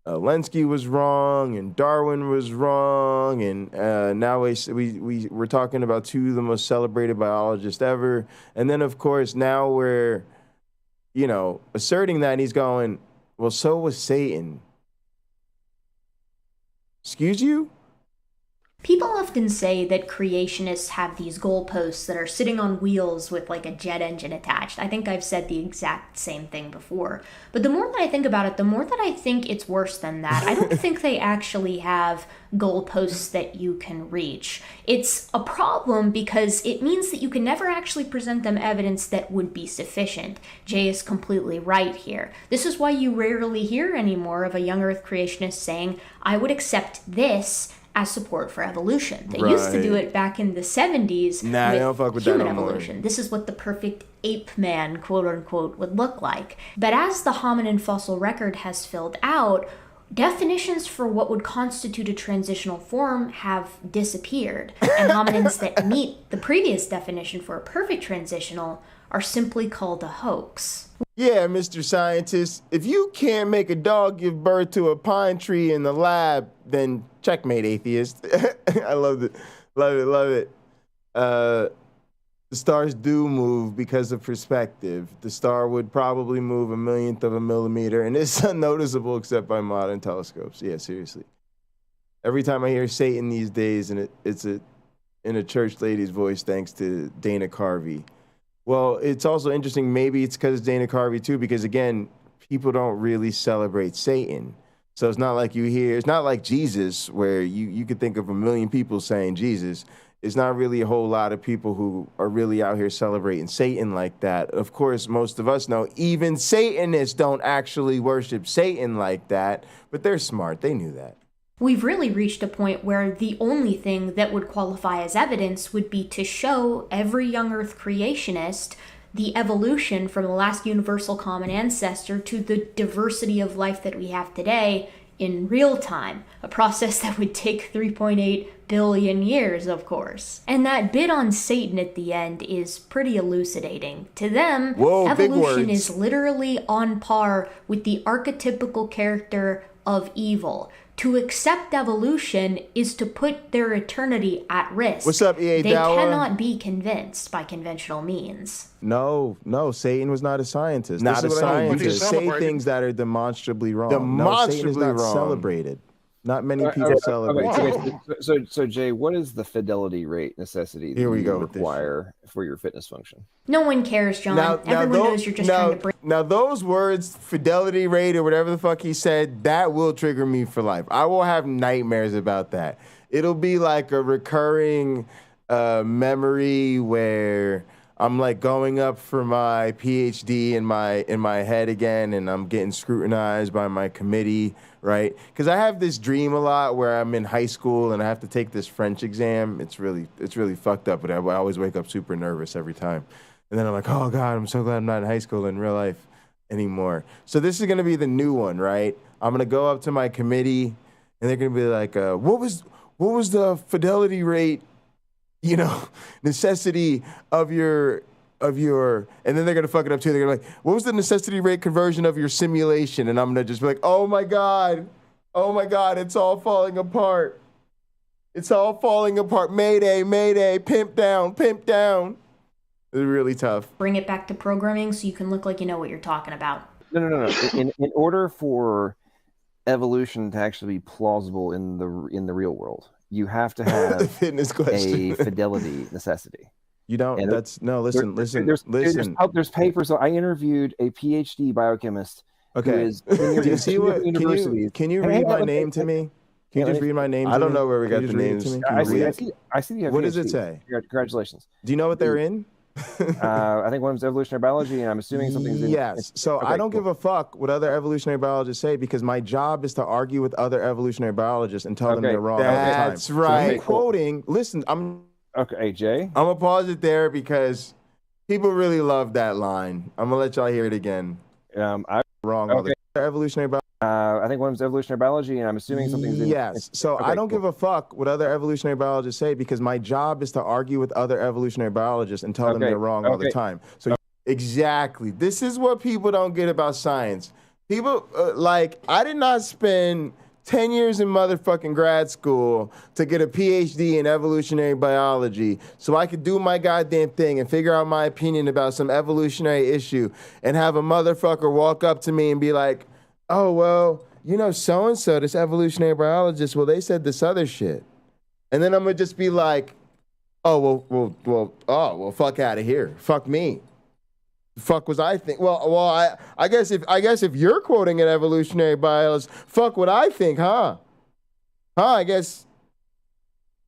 LNCA was wrong and Darwin was wrong, and now we're talking about two of the most celebrated biologists ever. And then, of course, now we're, asserting that, and he's going, well, so was Satan. Excuse you? People often say that creationists have these goalposts that are sitting on wheels with like a jet engine attached. I think I've said the exact same thing before. But the more that I think about it, the more that I think it's worse than that. I don't think they actually have goalposts that you can reach. It's a problem because it means that you can never actually present them evidence that would be sufficient. Jay is completely right here. This is why you rarely hear anymore of a young Earth creationist saying, I would accept this as support for evolution. They used to do it back in the 70s they don't fuck with human that no evolution. This is what the perfect ape man, quote unquote, would look like. But as the hominin fossil record has filled out, definitions for what would constitute a transitional form have disappeared, and hominins that meet the previous definition for a perfect transitional are simply called a hoax. Yeah, Mr. Scientist, if you can't make a dog give birth to a pine tree in the lab, then checkmate, atheist. I love it. Love it. The stars do move because of perspective. The star would probably move 1/1,000,000th of a millimeter, and it's unnoticeable except by modern telescopes. Yeah, seriously. Every time I hear Satan these days, and it's in a church lady's voice, thanks to Dana Carvey. Well, it's also interesting, maybe it's because Dana Carvey too, because again, people don't really celebrate Satan. So it's not like it's not like Jesus, where you could think of 1,000,000 people saying Jesus. It's not really a whole lot of people who are really out here celebrating Satan like that. Of course, most of us know even Satanists don't actually worship Satan like that, but they're smart. They knew that. We've really reached a point where the only thing that would qualify as evidence would be to show every young Earth creationist the evolution from the last universal common ancestor to the diversity of life that we have today in real time, a process that would take 3.8 billion years, of course. And that bit on Satan at the end is pretty elucidating. To them, evolution is literally on par with the archetypical character of evil. To accept evolution is to put their eternity at risk. What's up, EA They Dower? cannot be convinced by conventional means. No, Satan was not a scientist. Not a scientist. Say things that are demonstrably wrong. Satan is not celebrated. Not many people celebrate. Okay. So Jay, what is the fidelity rate necessity that you require for your fitness function? No one cares, John. Everyone knows you're just trying to bring... Now, those words, fidelity rate or whatever the fuck he said, that will trigger me for life. I will have nightmares about that. It'll be like a recurring memory where I'm like going up for my PhD in my head again, and I'm getting scrutinized by my committee, right? Because I have this dream a lot where I'm in high school and I have to take this French exam. It's really fucked up, but I always wake up super nervous every time. And then I'm like, oh God, I'm so glad I'm not in high school in real life anymore. So this is gonna be the new one, right? I'm gonna go up to my committee, and they're gonna be like, what was the fidelity rate, necessity of your, and then they're gonna fuck it up too. They're gonna be like, what was the necessity rate conversion of your simulation? And I'm gonna just be like, oh my God, it's all falling apart. It's all falling apart. Mayday, mayday, pimp down. It's really tough. Bring it back to programming so you can look like you know what you're talking about. No. In order for evolution to actually be plausible in the real world, you have to have the fitness question. A fidelity necessity. You don't. Listen. There's papers. I interviewed a PhD biochemist. Okay. Who is do you see what? Can you read my name to me? Can you just read my name? I don't know where we got the names. I see. You have what PhD. does it say? Congratulations. Do you know what they're in? I think one's evolutionary biology, and I'm assuming something's in. Yes. So I don't give a fuck what other evolutionary biologists say, because my job is to argue with other evolutionary biologists and tell them they're wrong. That's right. So I'm quoting. Listen, Okay, Jay. I'm gonna pause it there because people really love that line. I'm gonna let y'all hear it again. I'm wrong. Okay. Evolutionary biology. I think one's evolutionary biology, and I'm assuming something's in. Yes. So I don't give a fuck what other evolutionary biologists say, because my job is to argue with other evolutionary biologists and tell them they're wrong all the time. So exactly. This is what people don't get about science. People, like, I did not spend 10 years in motherfucking grad school to get a PhD in evolutionary biology so I could do my goddamn thing and figure out my opinion about some evolutionary issue and have a motherfucker walk up to me and be like, oh, well, you know, so-and-so, this evolutionary biologist, well, they said this other shit. And then I'm going to just be like, oh, well, fuck out of here. Fuck me. The fuck was I think? Well, I guess if you're quoting an evolutionary biologist, fuck what I think, huh? I guess,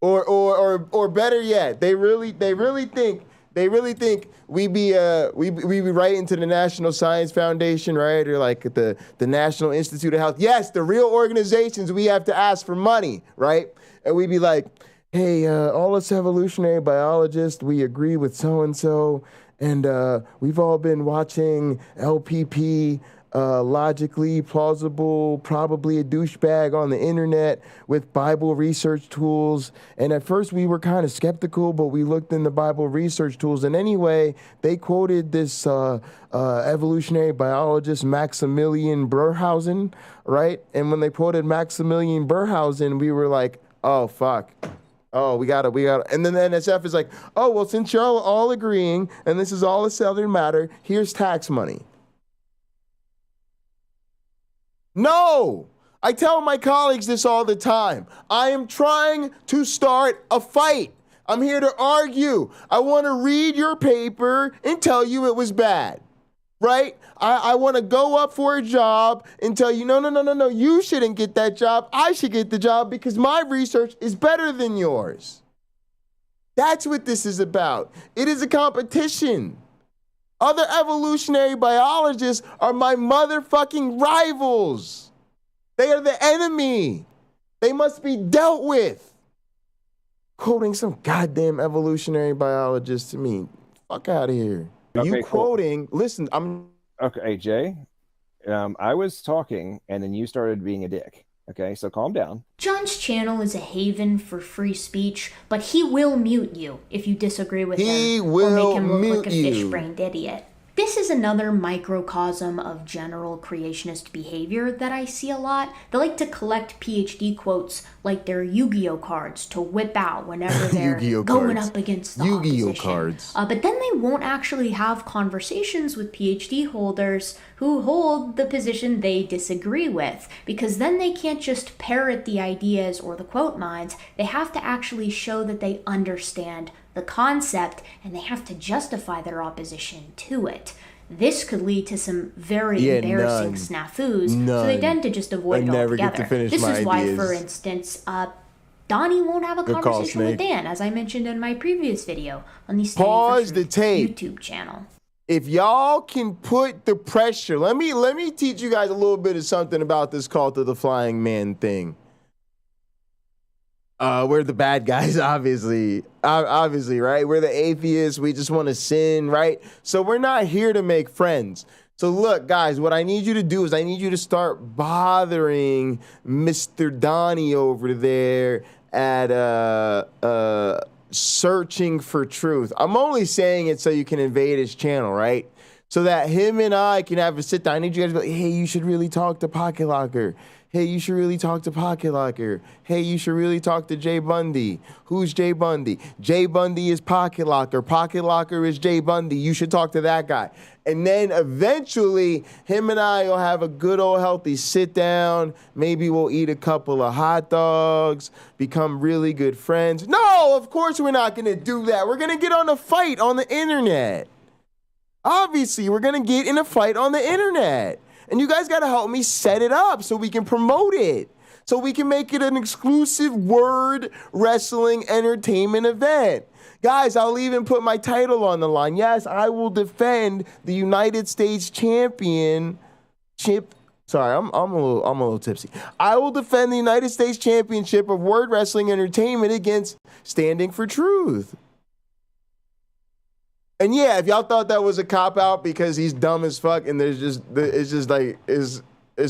or better yet, they really think we be writing to the National Science Foundation, right, or like the National Institute of Health. Yes, the real organizations we have to ask for money, right? And we be like, hey, all us evolutionary biologists, we agree with so and so. And we've all been watching LPP, logically plausible, probably a douchebag on the internet with Bible research tools. And at first we were kind of skeptical, but we looked in the Bible research tools. And anyway, they quoted this evolutionary biologist, Maximilian Burhausen, right? And when they quoted Maximilian Burhausen, we were like, oh, fuck. Oh, we gotta. And then the NSF is like, oh, well, since you're all agreeing and this is all a Southern matter, here's tax money. No, I tell my colleagues this all the time. I am trying to start a fight. I'm here to argue. I want to read your paper and tell you it was bad. Right? I want to go up for a job and tell you, no, you shouldn't get that job. I should get the job because my research is better than yours. That's what this is about. It is a competition. Other evolutionary biologists are my motherfucking rivals. They are the enemy. They must be dealt with. Quoting some goddamn evolutionary biologist to me. Fuck out of here. Okay, you quoting, cool. Listen, I'm... Okay, Jay, I was talking, and then you started being a dick. Okay, so calm down. John's channel is a haven for free speech, but he will mute you if you disagree with him or make him look like a fish-brained idiot. This is another microcosm of general creationist behavior that I see a lot. They like to collect PhD quotes like they're Yu-Gi-Oh cards to whip out whenever they're going up against the opposition. Cards. But then they won't actually have conversations with PhD holders who hold the position they disagree with, because then they can't just parrot the ideas or the quote mines. They have to actually show that they understand the concept, and they have to justify their opposition to it. This could lead to some very embarrassing snafus, so they tend to just avoid it altogether. This is why, for instance, Donnie won't have a conversation with Dan, as I mentioned in my previous video on the Pause the tape YouTube channel. If y'all can put the pressure, let me teach you guys a little bit of something about this cult of the flying man thing. We're the bad guys, obviously, right? We're the atheists. We just want to sin, right? So we're not here to make friends. So look, guys, what I need you to do is I need you to start bothering Mr. Donnie over there at Searching for Truth. I'm only saying it so you can invade his channel, right? So that him and I can have a sit down. I need you guys to be like, hey, you should really talk to Pocket Locker. Hey, you should really talk to Pocket Locker. Hey, you should really talk to Jay Bundy. Who's Jay Bundy? Jay Bundy is Pocket Locker. Pocket Locker is Jay Bundy. You should talk to that guy. And then eventually, him and I will have a good old healthy sit down. Maybe we'll eat a couple of hot dogs, become really good friends. No, of course we're not going to do that. We're going to get on a fight on the internet. Obviously, we're going to get in a fight on the internet. And you guys got to help me set it up so we can promote it. So we can make it an exclusive word wrestling entertainment event. Guys, I'll even put my title on the line. Yes, I will defend the United States Championship. Sorry, I'm a little tipsy. I will defend the United States Championship of Word Wrestling Entertainment against Standing for Truth. And yeah, if y'all thought that was a cop-out because he's dumb as fuck and it's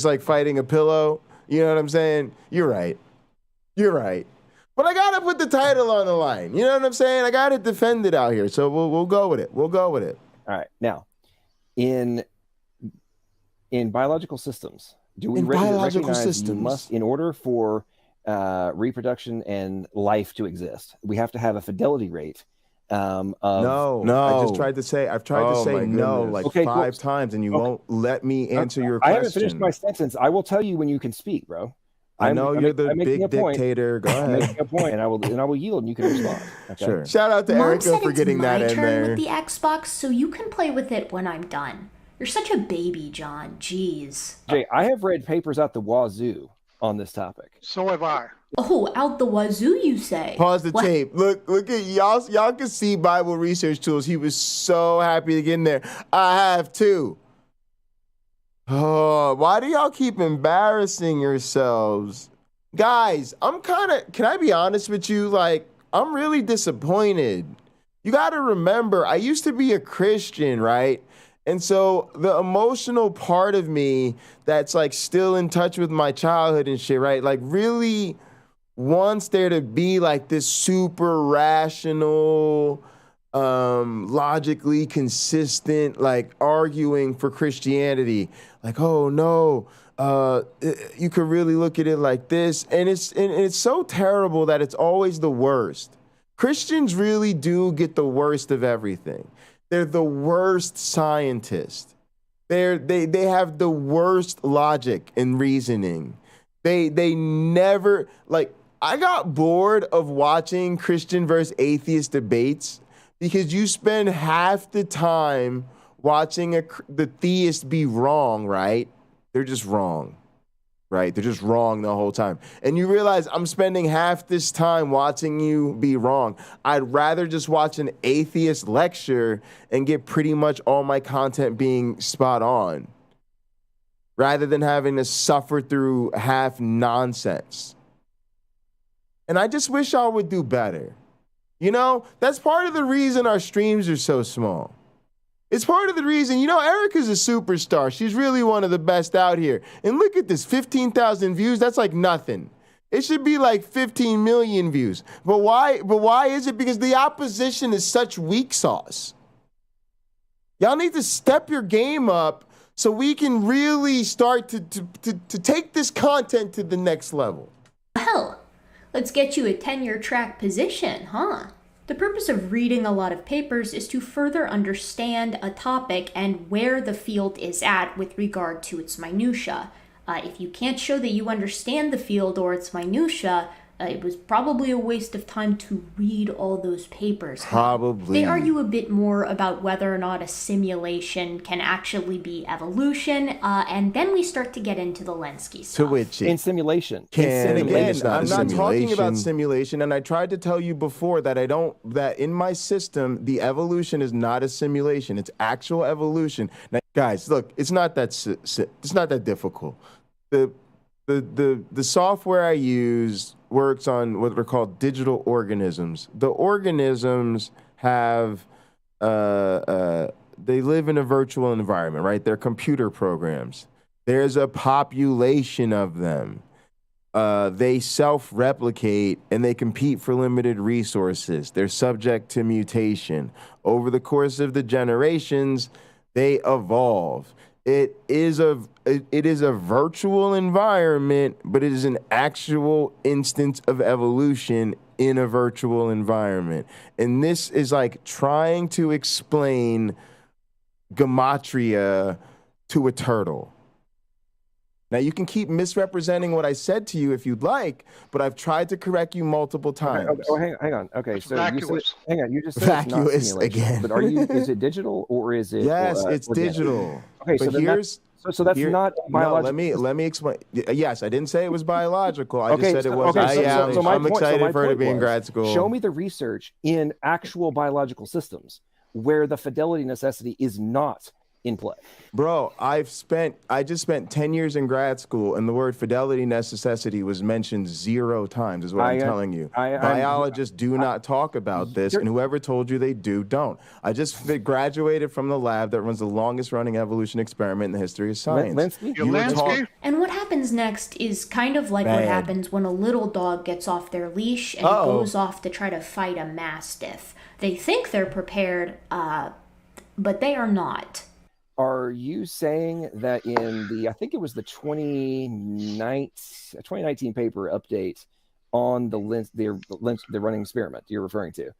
like fighting a pillow, you know what I'm saying? You're right. But I gotta put the title on the line. You know what I'm saying? I gotta defend it out here. So we'll go with it. All right. Now, in in biological systems, do we recognize you must, in order for reproduction and life to exist, we have to have a fidelity rate of... No. I just tried to say, I've tried to say no like 5 times, and you won't let me answer your question. I haven't finished my sentence. I will tell you when you can speak, bro. I know you're the big dictator. Go ahead. I'm making a point, and I will yield, and you can respond. Okay? Sure. Shout out to Erica for getting that in there. With the Xbox, so you can play with it when I'm done. You're such a baby, John. Jeez. Jay, I have read papers out the wazoo on this topic. So have I. Oh, out the wazoo, you say? Pause the tape. Look at y'all. Y'all can see Bible Research Tools. He was so happy to get in there. I have too. Oh, why do y'all keep embarrassing yourselves? Guys, can I be honest with you? Like, I'm really disappointed. You got to remember, I used to be a Christian, right? And so the emotional part of me that's like still in touch with my childhood and shit, right? Like really wants there to be like this super rational, logically consistent, like arguing for Christianity. Like, oh no, you could really look at it like this. And it's so terrible that it's always the worst. Christians really do get the worst of everything. They're the worst scientists. They have the worst logic and reasoning. They never, like, I got bored of watching Christian versus atheist debates because you spend half the time watching the theist be wrong, right? They're just wrong, right? They're just wrong the whole time. And you realize I'm spending half this time watching you be wrong. I'd rather just watch an atheist lecture and get pretty much all my content being spot on, rather than having to suffer through half nonsense. And I just wish y'all would do better. You know, that's part of the reason our streams are so small. It's part of the reason, you know, Erica's a superstar. She's really one of the best out here. And look at this, 15,000 views, that's like nothing. It should be like 15 million views. But why is it? Because the opposition is such weak sauce. Y'all need to step your game up so we can really start to take this content to the next level. Well, let's get you a tenure track position, huh? The purpose of reading a lot of papers is to further understand a topic and where the field is at with regard to its minutia. If you can't show that you understand the field or its minutia, it was probably a waste of time to read all those papers. Probably. They argue a bit more about whether or not a simulation can actually be evolution, and then we start to get into the LNCA stuff. To which in simulation. And again, I'm not talking about simulation, and I tried to tell you before that that in my system, the evolution is not a simulation. It's actual evolution. Now, guys, look, it's not that difficult. The software I use works on what are called digital organisms. The organisms have, they live in a virtual environment, right? They're computer programs. There's a population of them. They self-replicate and they compete for limited resources. They're subject to mutation. Over the course of the generations, they evolve. It is a virtual environment, but it is an actual instance of evolution in a virtual environment. And this is like trying to explain gematria to a turtle. Now, you can keep misrepresenting what I said to you if you'd like, but I've tried to correct you multiple times. Okay. Oh, hang on. Okay, so you just said vacuous it's not again. But is it digital or is it? Yes, it's digital. Okay, but so that's not biological. No, let me explain. Yes, I didn't say it was biological. I just said it was. I'm excited for her to be in grad school. Show me the research in actual biological systems where the fidelity necessity is not in play. Bro, I just spent 10 years in grad school, and the word fidelity necessity was mentioned 0 times, is what I'm telling you. Biologists do not talk about this, and whoever told you they don't. I just graduated from the lab that runs the longest running evolution experiment in the history of science. And what happens next is kind of like what happens when a little dog gets off their leash and goes off to try to fight a mastiff. They think they're prepared, but they are not. Are you saying that in the, I think it was the 2019 paper update on the running experiment you're referring to,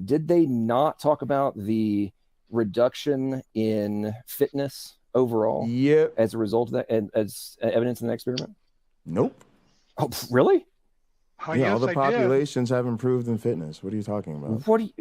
did they not talk about the reduction in fitness overall? Yep. As a result of that, and as evidence in the experiment? Nope. Oh, really? Yeah, all the populations have improved in fitness. What are you talking about? What are you?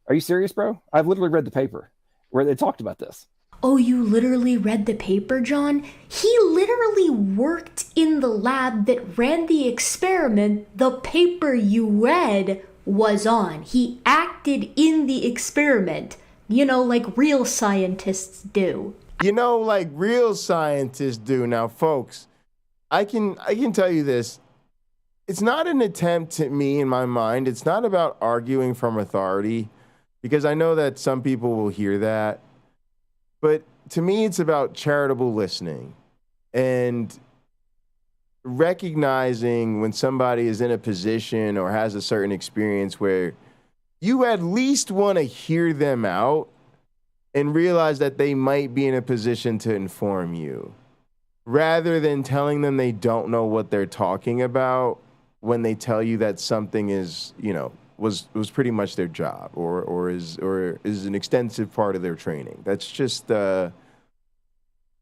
Are you serious, bro? I've literally read the paper where they talked about this. Oh, you literally read the paper, John? He literally worked in the lab that ran the experiment the paper you read was on. He acted in the experiment, like real scientists do. Like real scientists do. Now, folks, I can tell you this. It's not an attempt to me, in my mind, it's not about arguing from authority, because I know that some people will hear that. But to me, it's about charitable listening and recognizing when somebody is in a position or has a certain experience where you at least want to hear them out and realize that they might be in a position to inform you, rather than telling them they don't know what they're talking about when they tell you that something is, was pretty much their job or is an extensive part of their training. That's just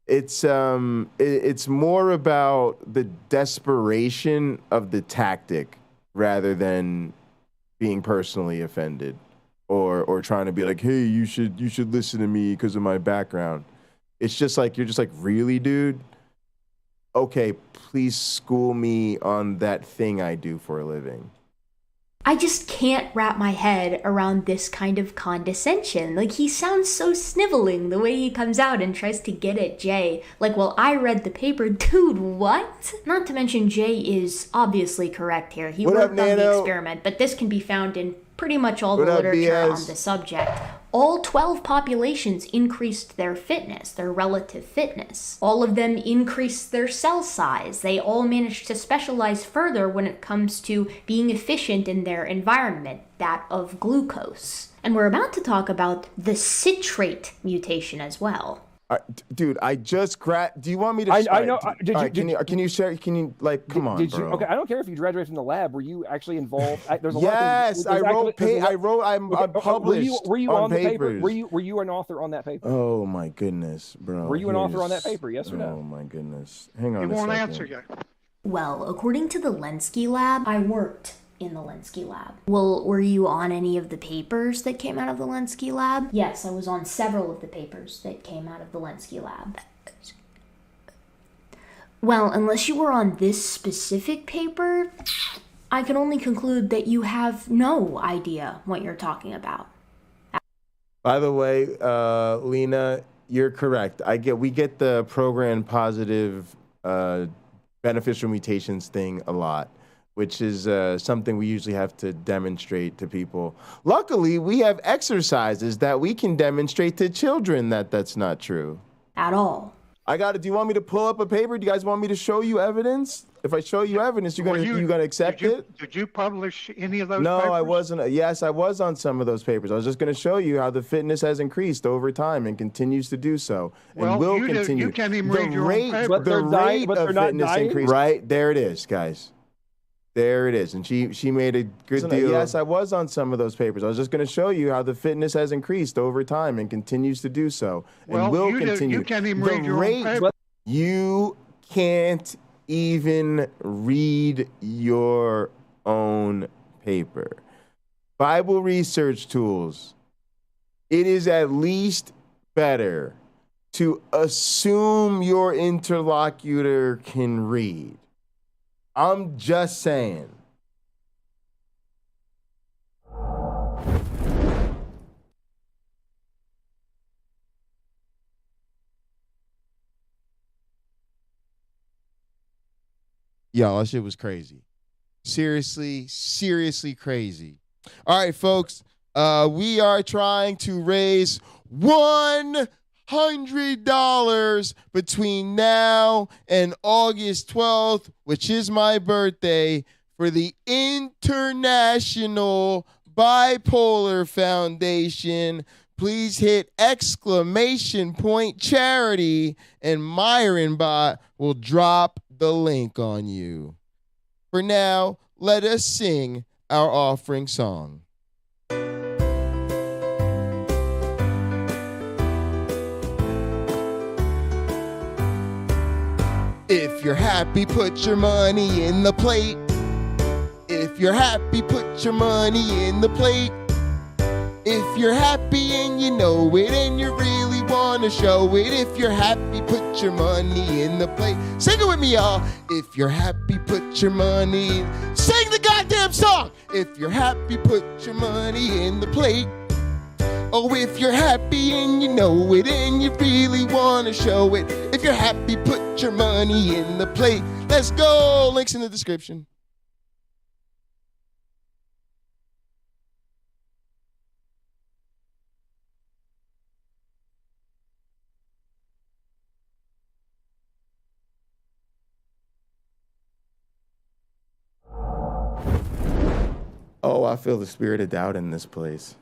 it's more about the desperation of the tactic rather than being personally offended or trying to be like, hey, you should listen to me because of my background. It's just like, you're just like, really, dude? Okay, please school me on that thing I do for a living. I just can't wrap my head around this kind of condescension. Like, he sounds so sniveling the way he comes out and tries to get at Jay. Like, well, I read the paper. Dude, what? Not to mention, Jay is obviously correct here. He worked on the experiment, but this can be found in pretty much all the literature on the subject. All 12 populations increased their fitness, their relative fitness. All of them increased their cell size. They all managed to specialize further when it comes to being efficient in their environment, that of glucose. And we're about to talk about the citrate mutation as well. Dude, I just grabbed. Do you want me to? I know. Can you share? Can you come on, bro? Okay, I don't care if you graduated from the lab. Were you actually involved? There's a yes, lot of things, I'm published. Were you on the papers. paper? Were you an author on that paper? Oh my goodness, bro. Were you an author on that paper? Yes or no? Oh my goodness. Hang on. He won't answer you. Well, according to the LNCA lab, I worked in the LNCA lab. Well, were you on any of the papers that came out of the LNCA lab? Yes, I was on several of the papers that came out of the LNCA lab. Well, unless you were on this specific paper, I can only conclude that you have no idea what you're talking about. By the way, Lena, you're correct. We get the program positive beneficial mutations thing a lot, which is something we usually have to demonstrate to people. Luckily, we have exercises that we can demonstrate to children that that's not true. At all. I got it. Do you want me to pull up a paper? Do you guys want me to show you evidence? If I show you evidence, you're gonna accept it? Did you publish any of those No, papers? I wasn't. Yes, I was on some of those papers. I was just going to show you how the fitness has increased over time and continues to do so, and will continue. You can't even read your own paper. The rate of fitness increase. Right there it is, guys. There it is. And she made a good deal. Yes, I was on some of those papers. I was just going to show you how the fitness has increased over time and continues to do so, and will continue. You can't even read your own paper. You can't even read your own paper. Bible research tools. It is at least better to assume your interlocutor can read. I'm just saying. Yo, that shit was crazy. Seriously crazy. All right, folks. We are trying to raise $100 between now and August 12th, which is my birthday, for the International Bipolar Foundation. please hit !charity and Myronbot will drop the link on you. For now, let us sing our offering song. If you're happy, put your money in the plate. If you're happy, put your money in the plate. If you're happy and you know it and you really want to show it, if you're happy, put your money in the plate. Sing it with me, y'all. If you're happy, put your money in. Sing the goddamn song. If you're happy, put your money in the plate. Oh, if you're happy and you know it and you really want to show it, if you're happy, put your money in the plate. Let's go. Links in the description. Oh, I feel the spirit of doubt in this place.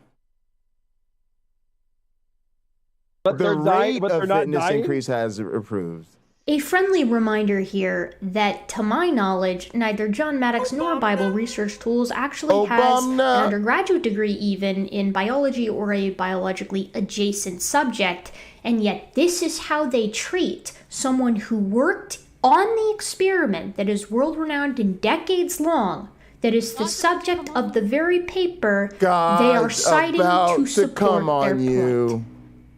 But the rate but of fitness increase has improved. A friendly reminder here that, to my knowledge, neither John Maddox nor Bible Research Tools actually has an undergraduate degree even in biology or a biologically adjacent subject, and yet this is how they treat someone who worked on the experiment that is world-renowned and decades long, that is the subject of the very paper they are citing to support their point.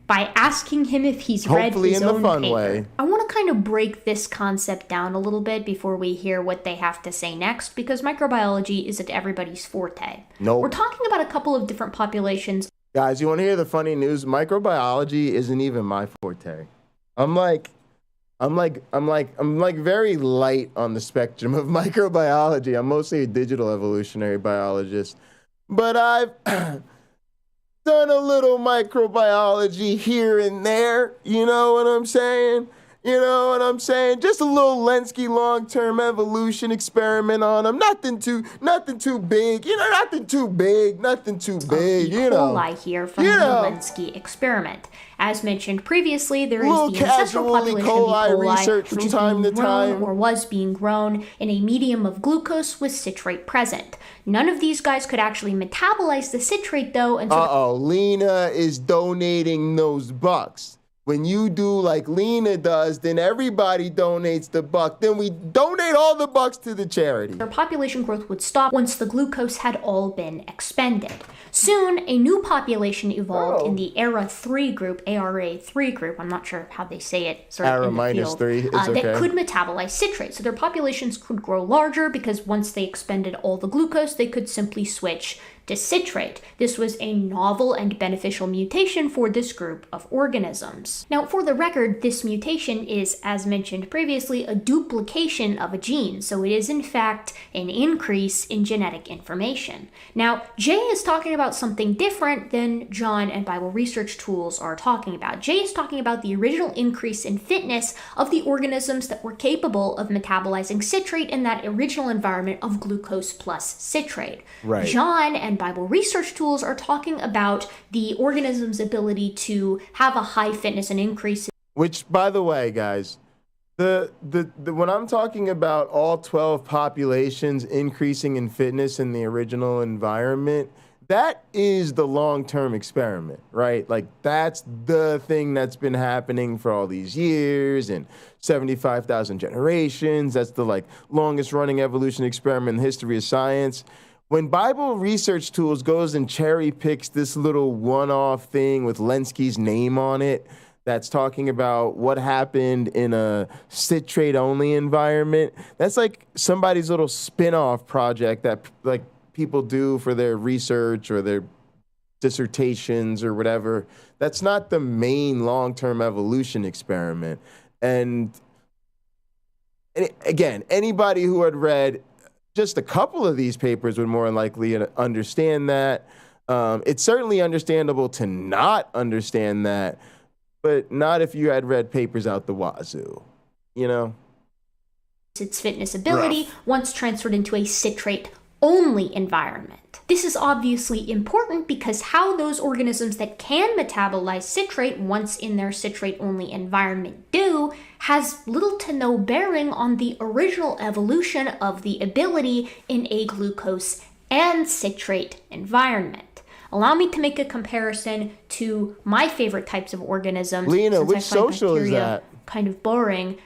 By asking him if he's read his own paper. I want to kind of break this concept down a little bit before we hear what they have to say next, because microbiology isn't everybody's forte. Nope. We're talking about a couple of different populations. Guys, you want to hear the funny news? Microbiology isn't even my forte. I'm like very light on the spectrum of microbiology. I'm mostly a digital evolutionary biologist, but I've done a little microbiology here and there. You know what I'm saying? Just a little LNCA long-term evolution experiment on them. Nothing too big. Nothing too big. E. coli here from the LNCA experiment. As mentioned previously, there is the ancestral population of E. coli research from time to time, or was being grown in a medium of glucose with citrate present. None of these guys could actually metabolize the citrate, though. And Lena is donating those bucks. When you do like Lena does, then everybody donates the buck. Then we donate all the bucks to the charity. Their population growth would stop once the glucose had all been expended. Soon, a new population evolved in the ARA3 group, I'm not sure how they say it, sort of ARA in the minus field, 3, it's okay. that could metabolize citrate. So their populations could grow larger because once they expended all the glucose, they could simply switch to citrate. This was a novel and beneficial mutation for this group of organisms. Now, for the record, this mutation is, as mentioned previously, a duplication of a gene, so it is in fact an increase in genetic information. Now, Jay is talking about something different than John and Bible Research Tools are talking about. Jay is talking about the original increase in fitness of the organisms that were capable of metabolizing citrate in that original environment of glucose plus citrate. Right. John and Bible Research Tools are talking about the organism's ability to have a high fitness and increase. Which, by the way, guys, the when I'm talking about all 12 populations increasing in fitness in the original environment, that is the long-term experiment, right? Like, that's the thing that's been happening for all these years and 75,000 generations. That's the longest running evolution experiment in the history of science. When Bible Research Tools goes and cherry picks this little one-off thing with LNCA's name on it, that's talking about what happened in a citrate-only environment, that's like somebody's little spin-off project that people do for their research or their dissertations or whatever. That's not the main long-term evolution experiment. And again, anybody who had read just a couple of these papers would more likely understand that. It's certainly understandable to not understand that, but not if you had read papers out the wazoo, Its fitness ability once transferred into a citrate-only environment. This is obviously important because how those organisms that can metabolize citrate once in their citrate-only environment do has little to no bearing on the original evolution of the ability in a glucose and citrate environment. Allow me to make a comparison to my favorite types of organisms. Lena, which social is that? Kind of boring.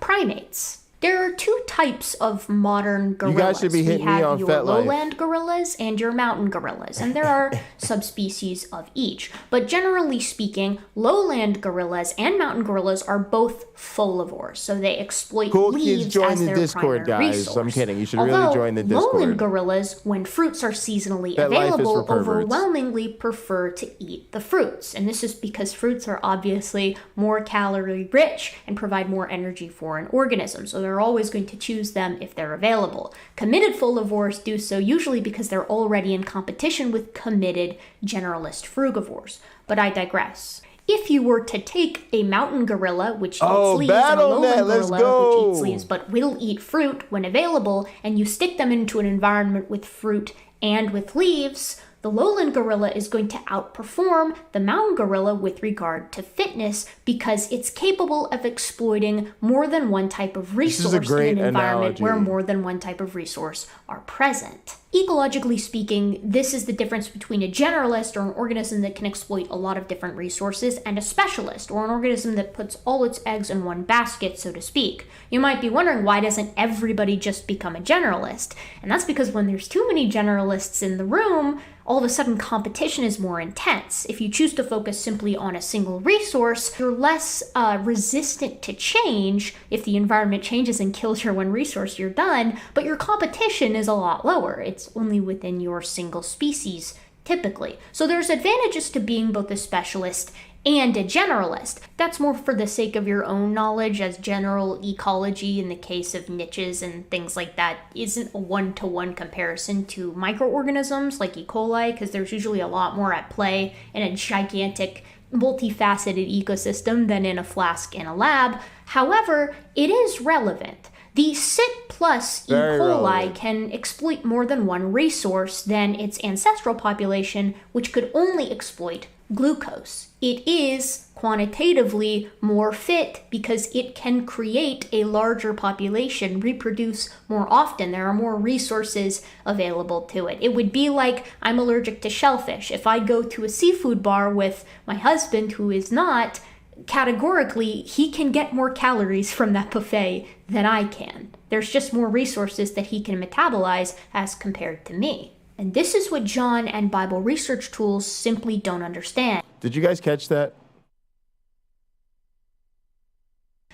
Primates. There are two types of modern gorillas. You guys should be hitting me on your FetLife. lowland gorillas and your mountain gorillas, and there are subspecies of each. But generally speaking, lowland gorillas and mountain gorillas are both folivores, so they exploit leaves as their Discord, primary guys. resource. I'm kidding. You should really join the Discord. Lowland gorillas, when fruits are seasonally available, overwhelmingly prefer to eat the fruits. And this is because fruits are obviously more calorie rich and provide more energy for an organism. So they're always going to choose them if they're available. Committed folivores do so usually because they're already in competition with committed generalist frugivores. But I digress. If you were to take a mountain gorilla, which eats leaves, and a lowland gorilla, which eats leaves but will eat fruit when available, and you stick them into an environment with fruit and with leaves, the lowland gorilla is going to outperform the mountain gorilla with regard to fitness because it's capable of exploiting more than one type of resource in an environment where more than one type of resource are present. Ecologically speaking, this is the difference between a generalist, or an organism that can exploit a lot of different resources, and a specialist, or an organism that puts all its eggs in one basket, so to speak. You might be wondering, why doesn't everybody just become a generalist? And that's because when there's too many generalists in the room, all of a sudden competition is more intense. If you choose to focus simply on a single resource, you're less resistant to change. If the environment changes and kills your one resource, you're done, but your competition is a lot lower. It's only within your single species, typically. So there's advantages to being both a specialist and a generalist. That's more for the sake of your own knowledge, as general ecology in the case of niches and things like that isn't a one-to-one comparison to microorganisms like E. coli, because there's usually a lot more at play in a gigantic multifaceted ecosystem than in a flask in a lab. However, it is relevant. The CIT plus E. coli can exploit more than one resource than its ancestral population, which could only exploit glucose. It is quantitatively more fit because it can create a larger population, reproduce more often. There are more resources available to it. It would be like I'm allergic to shellfish. If I go to a seafood bar with my husband who is not, categorically, he can get more calories from that buffet than I can. There's just more resources that he can metabolize as compared to me. And this is what John and Bible research tools simply don't understand. Did you guys catch that?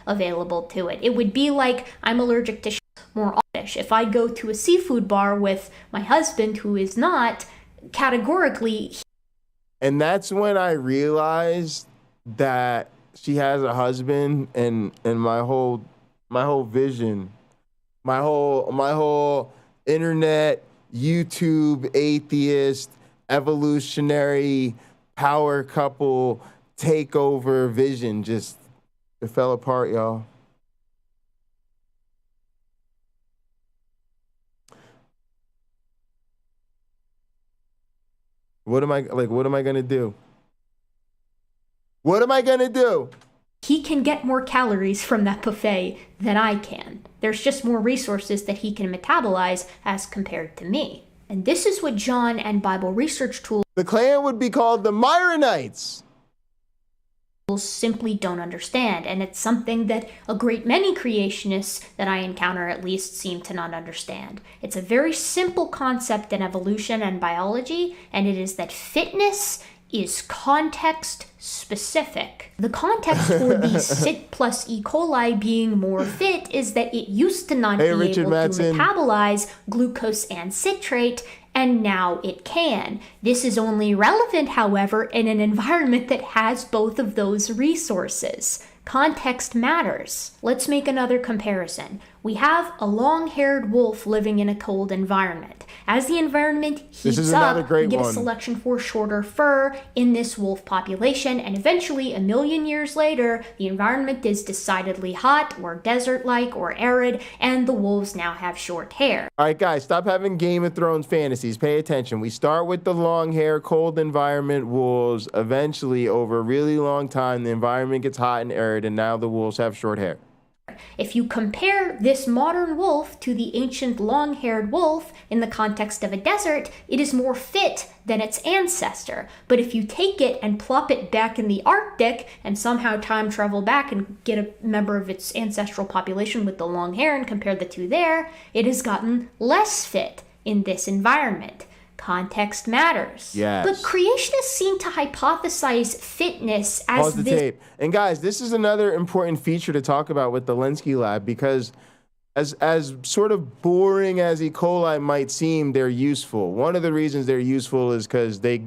Available to it. It would be like I'm allergic to more fish. If I go to a seafood bar with my husband who is not, categorically. And that's when I realized that she has a husband, and my whole vision, my whole internet, YouTube, atheist, evolutionary, power couple, takeover vision just, it fell apart, y'all. What am I gonna do? What am I gonna do? He can get more calories from that buffet than I can. There's just more resources that he can metabolize as compared to me. And this is what John and Bible research tools, the clan would be called the Myronites, simply don't understand. And it's something that a great many creationists that I encounter at least seem to not understand. It's a very simple concept in evolution and biology, and it is that fitness is context specific. The context for the CIT plus E. coli being more fit is that it used to not be able to metabolize glucose and citrate, and now it can. This is only relevant, however, in an environment that has both of those resources. Context matters. Let's make another comparison. We have a long-haired wolf living in a cold environment. As the environment heats up, we get a selection for shorter fur in this wolf population, and eventually, a million years later, the environment is decidedly hot or desert-like or arid, and the wolves now have short hair. All right, guys, stop having Game of Thrones fantasies. Pay attention. We start with the long hair, cold environment wolves. Eventually, over a really long time, the environment gets hot and arid, and now the wolves have short hair. If you compare this modern wolf to the ancient long-haired wolf in the context of a desert, it is more fit than its ancestor. But if you take it and plop it back in the Arctic and somehow time travel back and get a member of its ancestral population with the long hair and compare the two there, it has gotten less fit in this environment. Context matters. Yes. But creationists seem to hypothesize fitness as Pause the tape. And guys, this is another important feature to talk about with the LNCA lab, because as sort of boring as E. coli might seem, they're useful. One of the reasons they're useful is because they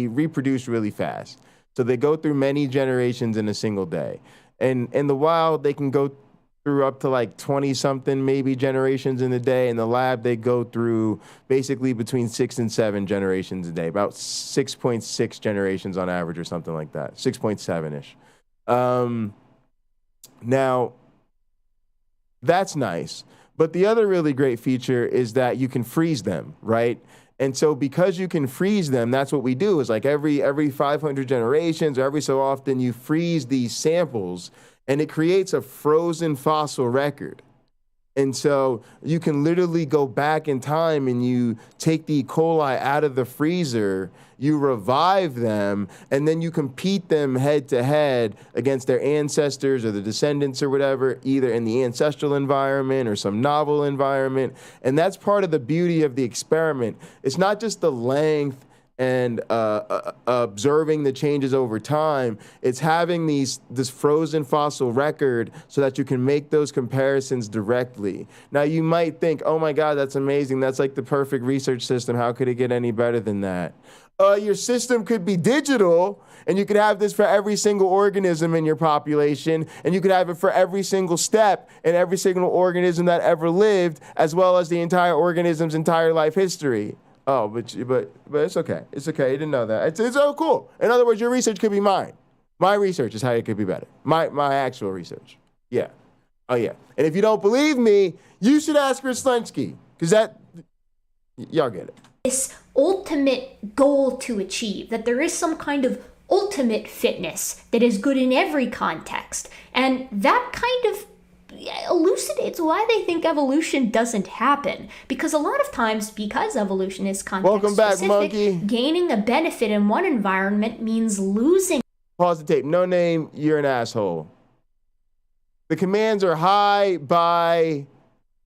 reproduce really fast. So they go through many generations in a single day. And in the wild, they can go through up to like 20-something maybe generations in a day. In the lab, they go through basically between 6 and 7 generations a day, about 6.6 generations on average or something like that, 6.7-ish. Now, that's nice. But the other really great feature is that you can freeze them, right? And so because you can freeze them, that's what we do is like every 500 generations or every so often you freeze these samples, and it creates a frozen fossil record. And so you can literally go back in time and you take the E. coli out of the freezer, you revive them, and then you compete them head to head against their ancestors or the descendants or whatever, either in the ancestral environment or some novel environment. And that's part of the beauty of the experiment. It's not just the length and observing the changes over time. It's having this frozen fossil record so that you can make those comparisons directly. Now you might think, oh my God, that's amazing. That's like the perfect research system. How could it get any better than that? Your system could be digital, and you could have this for every single organism in your population, and you could have it for every single step in every single organism that ever lived, as well as the entire organism's entire life history. Oh, but it's okay. It's okay. You didn't know that. It's oh cool. In other words, your research could be mine. My research is how it could be better. My actual research. Yeah. Oh yeah. And if you don't believe me, you should ask Chris Lensky, because y'all get it. This ultimate goal to achieve, that there is some kind of ultimate fitness that is good in every context, and that kind of elucidates why they think evolution doesn't happen. Because a lot of times, because evolution is context specific, monkey. Gaining a benefit in one environment means losing. Pause the tape. No name, you're an asshole. The commands are hi, bye,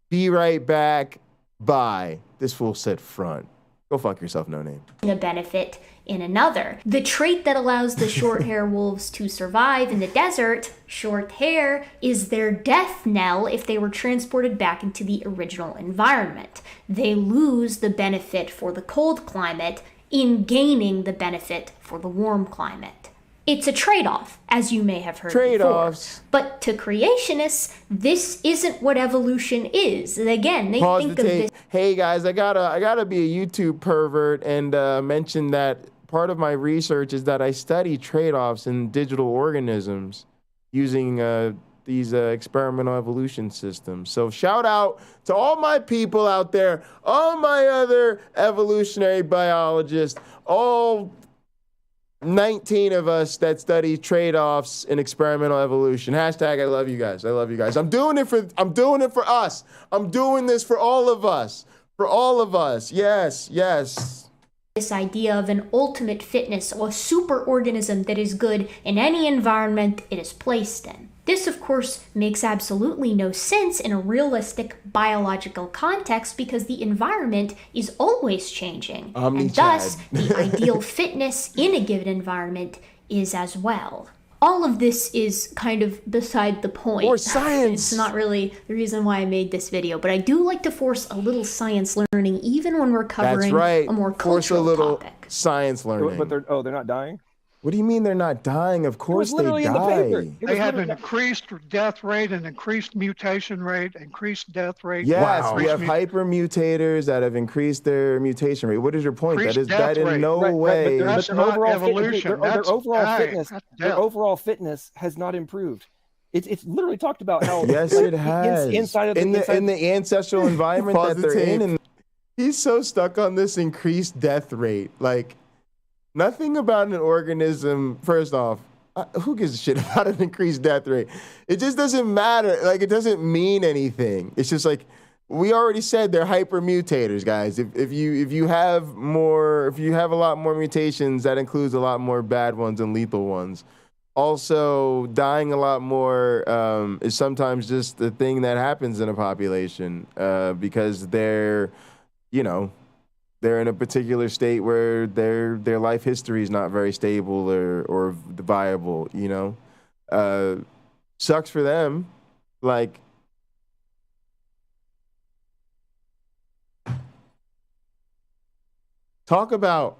be right back, bye. This fool said front. Go fuck yourself, no name. A benefit in another. The trait that allows the short hair wolves to survive in the desert, short hair, is their death knell if they were transported back into the original environment. They lose the benefit for the cold climate in gaining the benefit for the warm climate. It's a trade-off, as you may have heard Trade-offs. before. But to creationists, this isn't what evolution is. Again, they Pause think the of tape. this. Hey guys, I gotta be a YouTube pervert and mention that part of my research is that I study trade-offs in digital organisms using these experimental evolution systems. So shout out to all my people out there, all my other evolutionary biologists, all 19 of us that study trade-offs in experimental evolution. Hashtag I love you guys. I love you guys. I'm doing it for us. I'm doing this for all of us. For all of us. Yes, yes. This idea of an ultimate fitness or superorganism that is good in any environment it is placed in. This, of course, makes absolutely no sense in a realistic biological context because the environment is always changing. And thus, the ideal fitness in a given environment is as well. All of this is kind of beside the point. Or science. It's not really the reason why I made this video, but I do like to force a little science learning even when we're covering a more cultural force a little topic. Science learning. But they're not dying? What do you mean they're not dying? Of course they die. They have an increased death rate, an increased mutation rate, increased death rate. Yes, we have hypermutators that have increased their mutation rate. What is your point? That in no way. But their overall fitness has not improved. It's literally talked about how yes, it has inside of in the ancestral environment that they're in. And he's so stuck on this increased death rate, like. Nothing about an organism, first off, who gives a shit about an increased death rate? It just doesn't matter. Like, it doesn't mean anything. It's just like, we already said they're hypermutators, guys. If you have a lot more mutations, that includes a lot more bad ones and lethal ones. Also, dying a lot more is sometimes just the thing that happens in a population because they're in a particular state where their life history is not very stable or viable, sucks for them. Like, talk about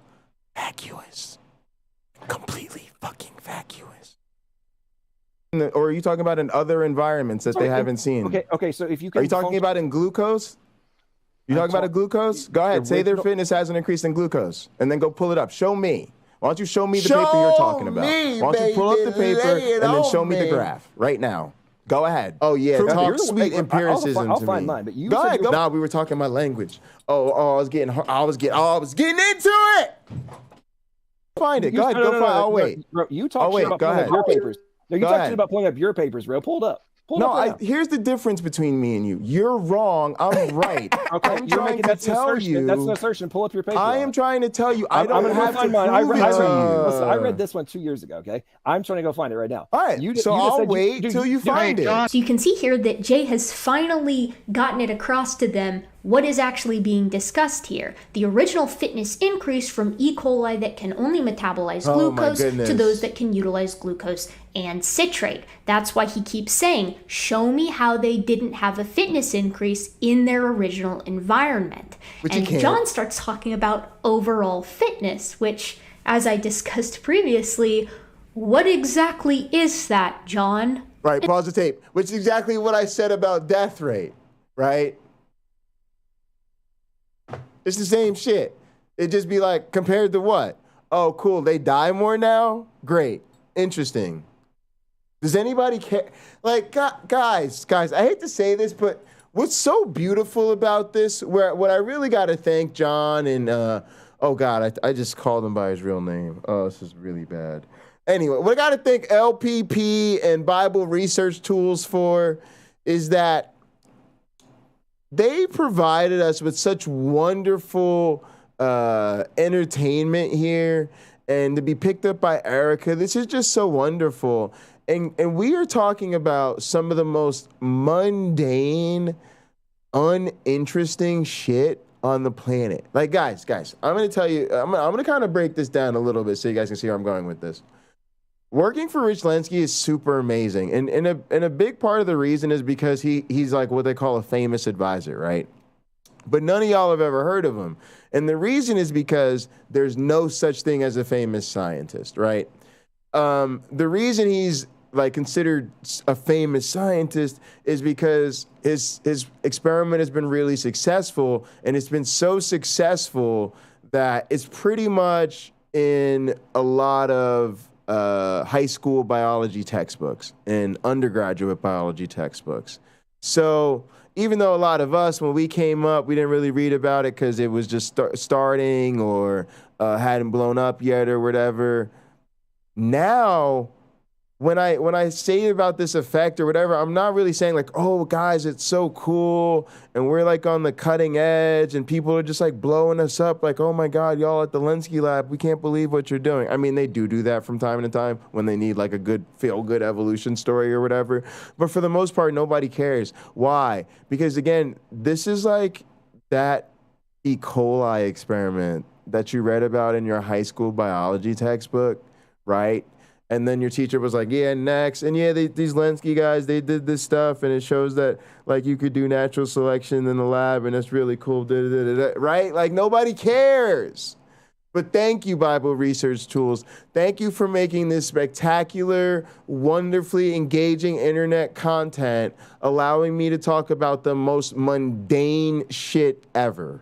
vacuous. Completely fucking vacuous. Or are you talking about in other environments that they haven't seen? Okay, so if you can... Are you talking about in glucose? You talking about a glucose? Go ahead. Say their fitness hasn't increased in glucose, and then go pull it up. Show me. Why don't you show me the paper you're talking about? Why don't you pull up the paper and then show me the graph right now? Go ahead. Oh yeah, talk sweet empiricism I'll to find me. mine, but you go ahead. Nah, we were talking my language. I was getting into it. Find it. Go ahead. Go find. I'll wait. Bro, you talk shit about pulling up your papers. No, you talk shit about pulling up your papers, bro. Pull it up. Here's the difference between me and you. You're wrong. I'm right. Okay, I'm trying to tell you. That's an assertion. Pull up your paper. I am trying to tell you. I don't have to find mine. prove it to you. Listen, I read this one 2 years ago. Okay, I'm trying to go find it right now. All right. I'll wait till you find it. So you can see here that Jay has finally gotten it across to them what is actually being discussed here. The original fitness increase from E. coli that can only metabolize glucose to those that can utilize glucose and citrate. That's why he keeps saying, show me how they didn't have a fitness increase in their original environment. And John starts talking about overall fitness, which, as I discussed previously, what exactly is that, John? Right, pause the tape, which is exactly what I said about death rate, right? It's the same shit. It'd just be like, compared to what? Oh, cool, they die more now? Great, interesting. Does anybody care? Like, guys, I hate to say this, but what's so beautiful about this, what I really got to thank John and, oh God, I just called him by his real name. Oh, this is really bad. Anyway, what I got to thank LPP and Bible Research Tools for is that they provided us with such wonderful entertainment here, and to be picked up by Erica, this is just so wonderful. And we are talking about some of the most mundane, uninteresting shit on the planet. Like, guys, I'm going to tell you, I'm going to kind of break this down a little bit so you guys can see where I'm going with this. Working for Rich Lenski is super amazing. And a big part of the reason is because he's like what they call a famous advisor, right? But none of y'all have ever heard of him. And the reason is because there's no such thing as a famous scientist, right? The reason he's like considered a famous scientist is because his experiment has been really successful, and it's been so successful that it's pretty much in a lot of high school biology textbooks and undergraduate biology textbooks. So even though a lot of us, when we came up, we didn't really read about it because it was just starting or hadn't blown up yet or whatever. Now, when I say about this effect or whatever, I'm not really saying like, oh, guys, it's so cool and we're like on the cutting edge and people are just like blowing us up like, oh my God, y'all at the Lenski lab, we can't believe what you're doing. I mean, they do that from time to time when they need like a good feel-good evolution story or whatever. But for the most part, nobody cares. Why? Because again, this is like that E. coli experiment that you read about in your high school biology textbook, right? And then your teacher was like, yeah, next. And yeah, these Lenski guys, they did this stuff, and it shows that like you could do natural selection in the lab, and it's really cool, right? Like nobody cares. But thank you, Bible Research Tools. Thank you for making this spectacular, wonderfully engaging internet content, allowing me to talk about the most mundane shit ever.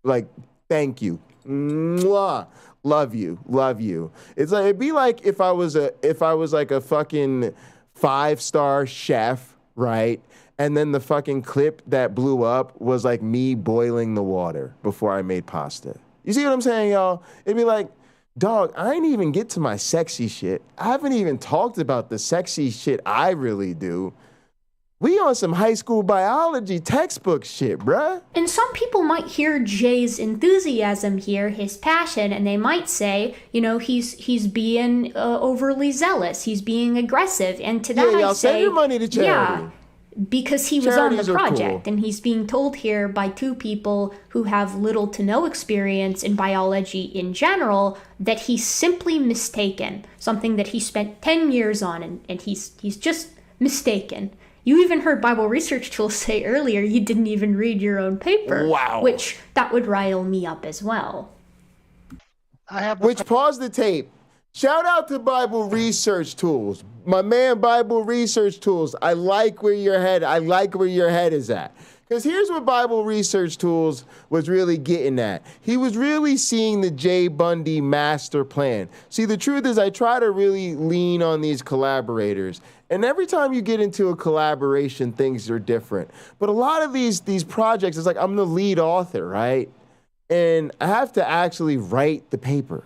Like, thank you. Mwah. Love you. Love you. It's like, it'd be like if I was like a fucking 5-star chef, right? And then the fucking clip that blew up was like me boiling the water before I made pasta. You see what I'm saying, y'all? It'd be like, dog, I ain't even get to my sexy shit. I haven't even talked about the sexy shit I really do. We on some high school biology textbook shit, bruh. And some people might hear Jay's enthusiasm here, his passion, and they might say, you know, he's being overly zealous, he's being aggressive, and to that I y'all say, send your money to charity. Yeah, because he was on the Charities are project, cool. and he's being told here by two people who have little to no experience in biology in general that he's simply mistaken, something that he spent 10 years on, and he's just mistaken. You even heard Bible Research Tools say earlier you didn't even read your own paper. Wow. Which, that would rile me up as well. Pause the tape. Shout out to Bible Research Tools. My man, Bible Research Tools. I like where your head is at. Because here's what Bible Research Tools was really getting at. He was really seeing the J. Bundy master plan. See, the truth is I try to really lean on these collaborators. And every time you get into a collaboration, things are different. But a lot of these projects, it's like I'm the lead author, right? And I have to actually write the paper,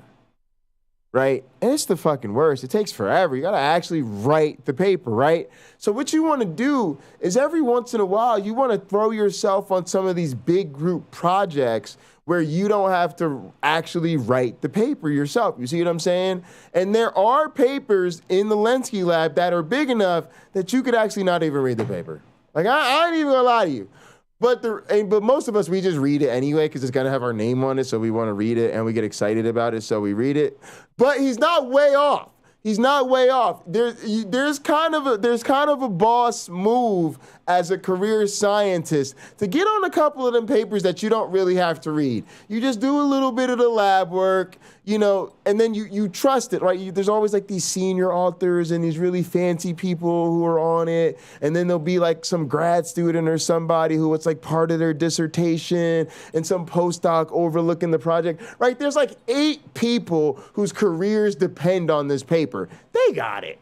right? And it's the fucking worst. It takes forever. You got to actually write the paper, right? So what you want to do is every once in a while, you want to throw yourself on some of these big group projects where you don't have to actually write the paper yourself. You see what I'm saying? And there are papers in the LNCA lab that are big enough that you could actually not even read the paper. Like, I ain't even gonna lie to you. But most of us, we just read it anyway because it's gonna have our name on it, so we want to read it and we get excited about it, so we read it. But he's not way off. He's not way off. There's kind of a boss move as a career scientist to get on a couple of them papers that you don't really have to read. You just do a little bit of the lab work, you know, and then you trust it, right? There's always like these senior authors and these really fancy people who are on it, and then there'll be like some grad student or somebody who it's like part of their dissertation and some postdoc overlooking the project, right? There's like 8 people whose careers depend on this paper. They got it.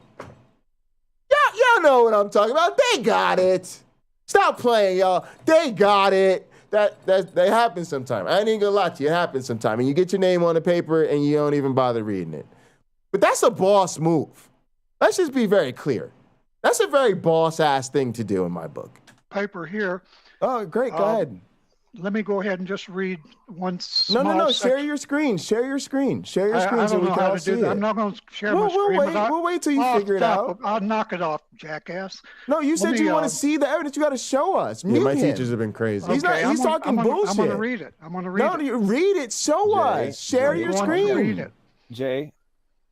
Y'all know what I'm talking about. They got it. Stop playing, y'all. They got it. That happens sometime. I ain't gonna lie to you. It happens sometime. And you get your name on the paper and you don't even bother reading it. But that's a boss move. Let's just be very clear. That's a very boss-ass thing to do in my book. Paper here. Oh, great. Go ahead. Let me go ahead and just read one small No. section. Share your screen. Share your screen so we can all see it. I'm not going to share my screen. We'll wait till you figure it out. I'll knock it off, jackass. No, you said you want to see the evidence. You got to show us. Yeah, my teachers have been crazy. Okay, He's talking bullshit. I'm going to read it. No, you read it. Show us. Share your screen. Read it. Jay,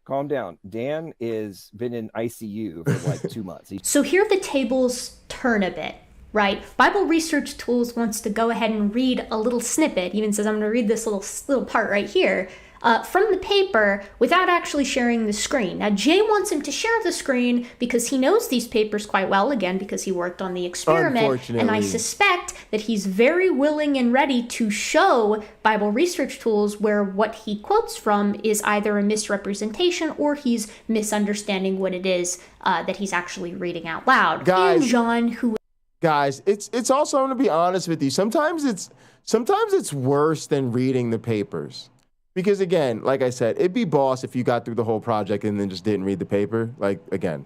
calm down. Dan is been in ICU for like 2 months. So here the tables turn a bit. Right? Bible Research Tools wants to go ahead and read a little snippet, even says I'm going to read this little part right here, from the paper without actually sharing the screen. Now, Jay wants him to share the screen because he knows these papers quite well, again, because he worked on the experiment, and I suspect that he's very willing and ready to show Bible Research Tools where what he quotes from is either a misrepresentation or he's misunderstanding what it is that he's actually reading out loud. Guys, and John, who... Guys, it's also, I'm gonna be honest with you. Sometimes it's worse than reading the papers. Because again, like I said, it'd be boss if you got through the whole project and then just didn't read the paper. Like, again,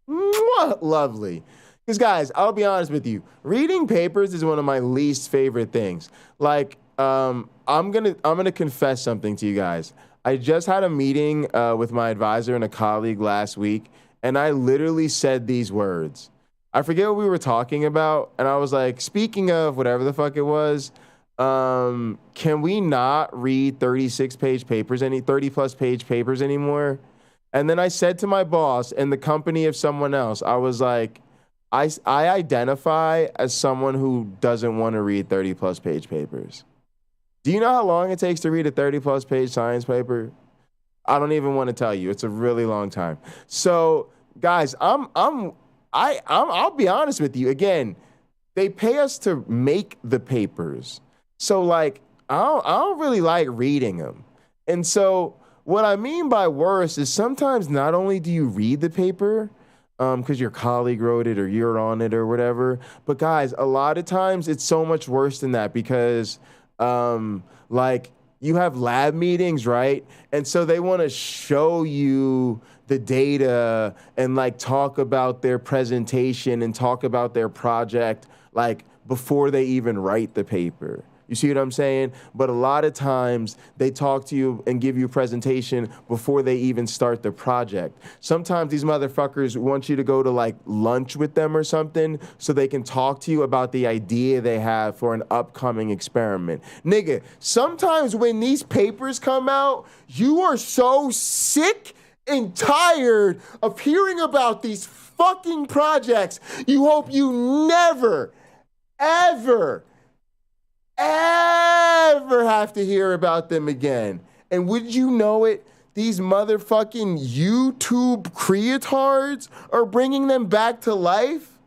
lovely. Because guys, I'll be honest with you. Reading papers is one of my least favorite things. Like, I'm gonna confess something to you guys. I just had a meeting with my advisor and a colleague last week, and I literally said these words. I forget what we were talking about, and I was like, speaking of whatever the fuck it was, can we not read 30-plus page papers anymore? And then I said to my boss in the company of someone else, I was like, I identify as someone who doesn't want to read 30-plus page papers. Do you know how long it takes to read a 30-plus page science paper? I don't even want to tell you. It's a really long time. So, guys, I'll be honest with you. Again, they pay us to make the papers. So, like, I don't really like reading them. And so what I mean by worse is sometimes not only do you read the paper because your colleague wrote it or you're on it or whatever, but guys, a lot of times it's so much worse than that because like you have lab meetings, right? And so they want to show you the data and like talk about their presentation and talk about their project like before they even write the paper. You see what I'm saying? But a lot of times they talk to you and give you a presentation before they even start the project. Sometimes these motherfuckers want you to go to like lunch with them or something so they can talk to you about the idea they have for an upcoming experiment. Nigga, sometimes when these papers come out, you are so sick and tired of hearing about these fucking projects. You hope you never, ever have to hear about them again. And would you know it, these motherfucking YouTube creatards are bringing them back to life?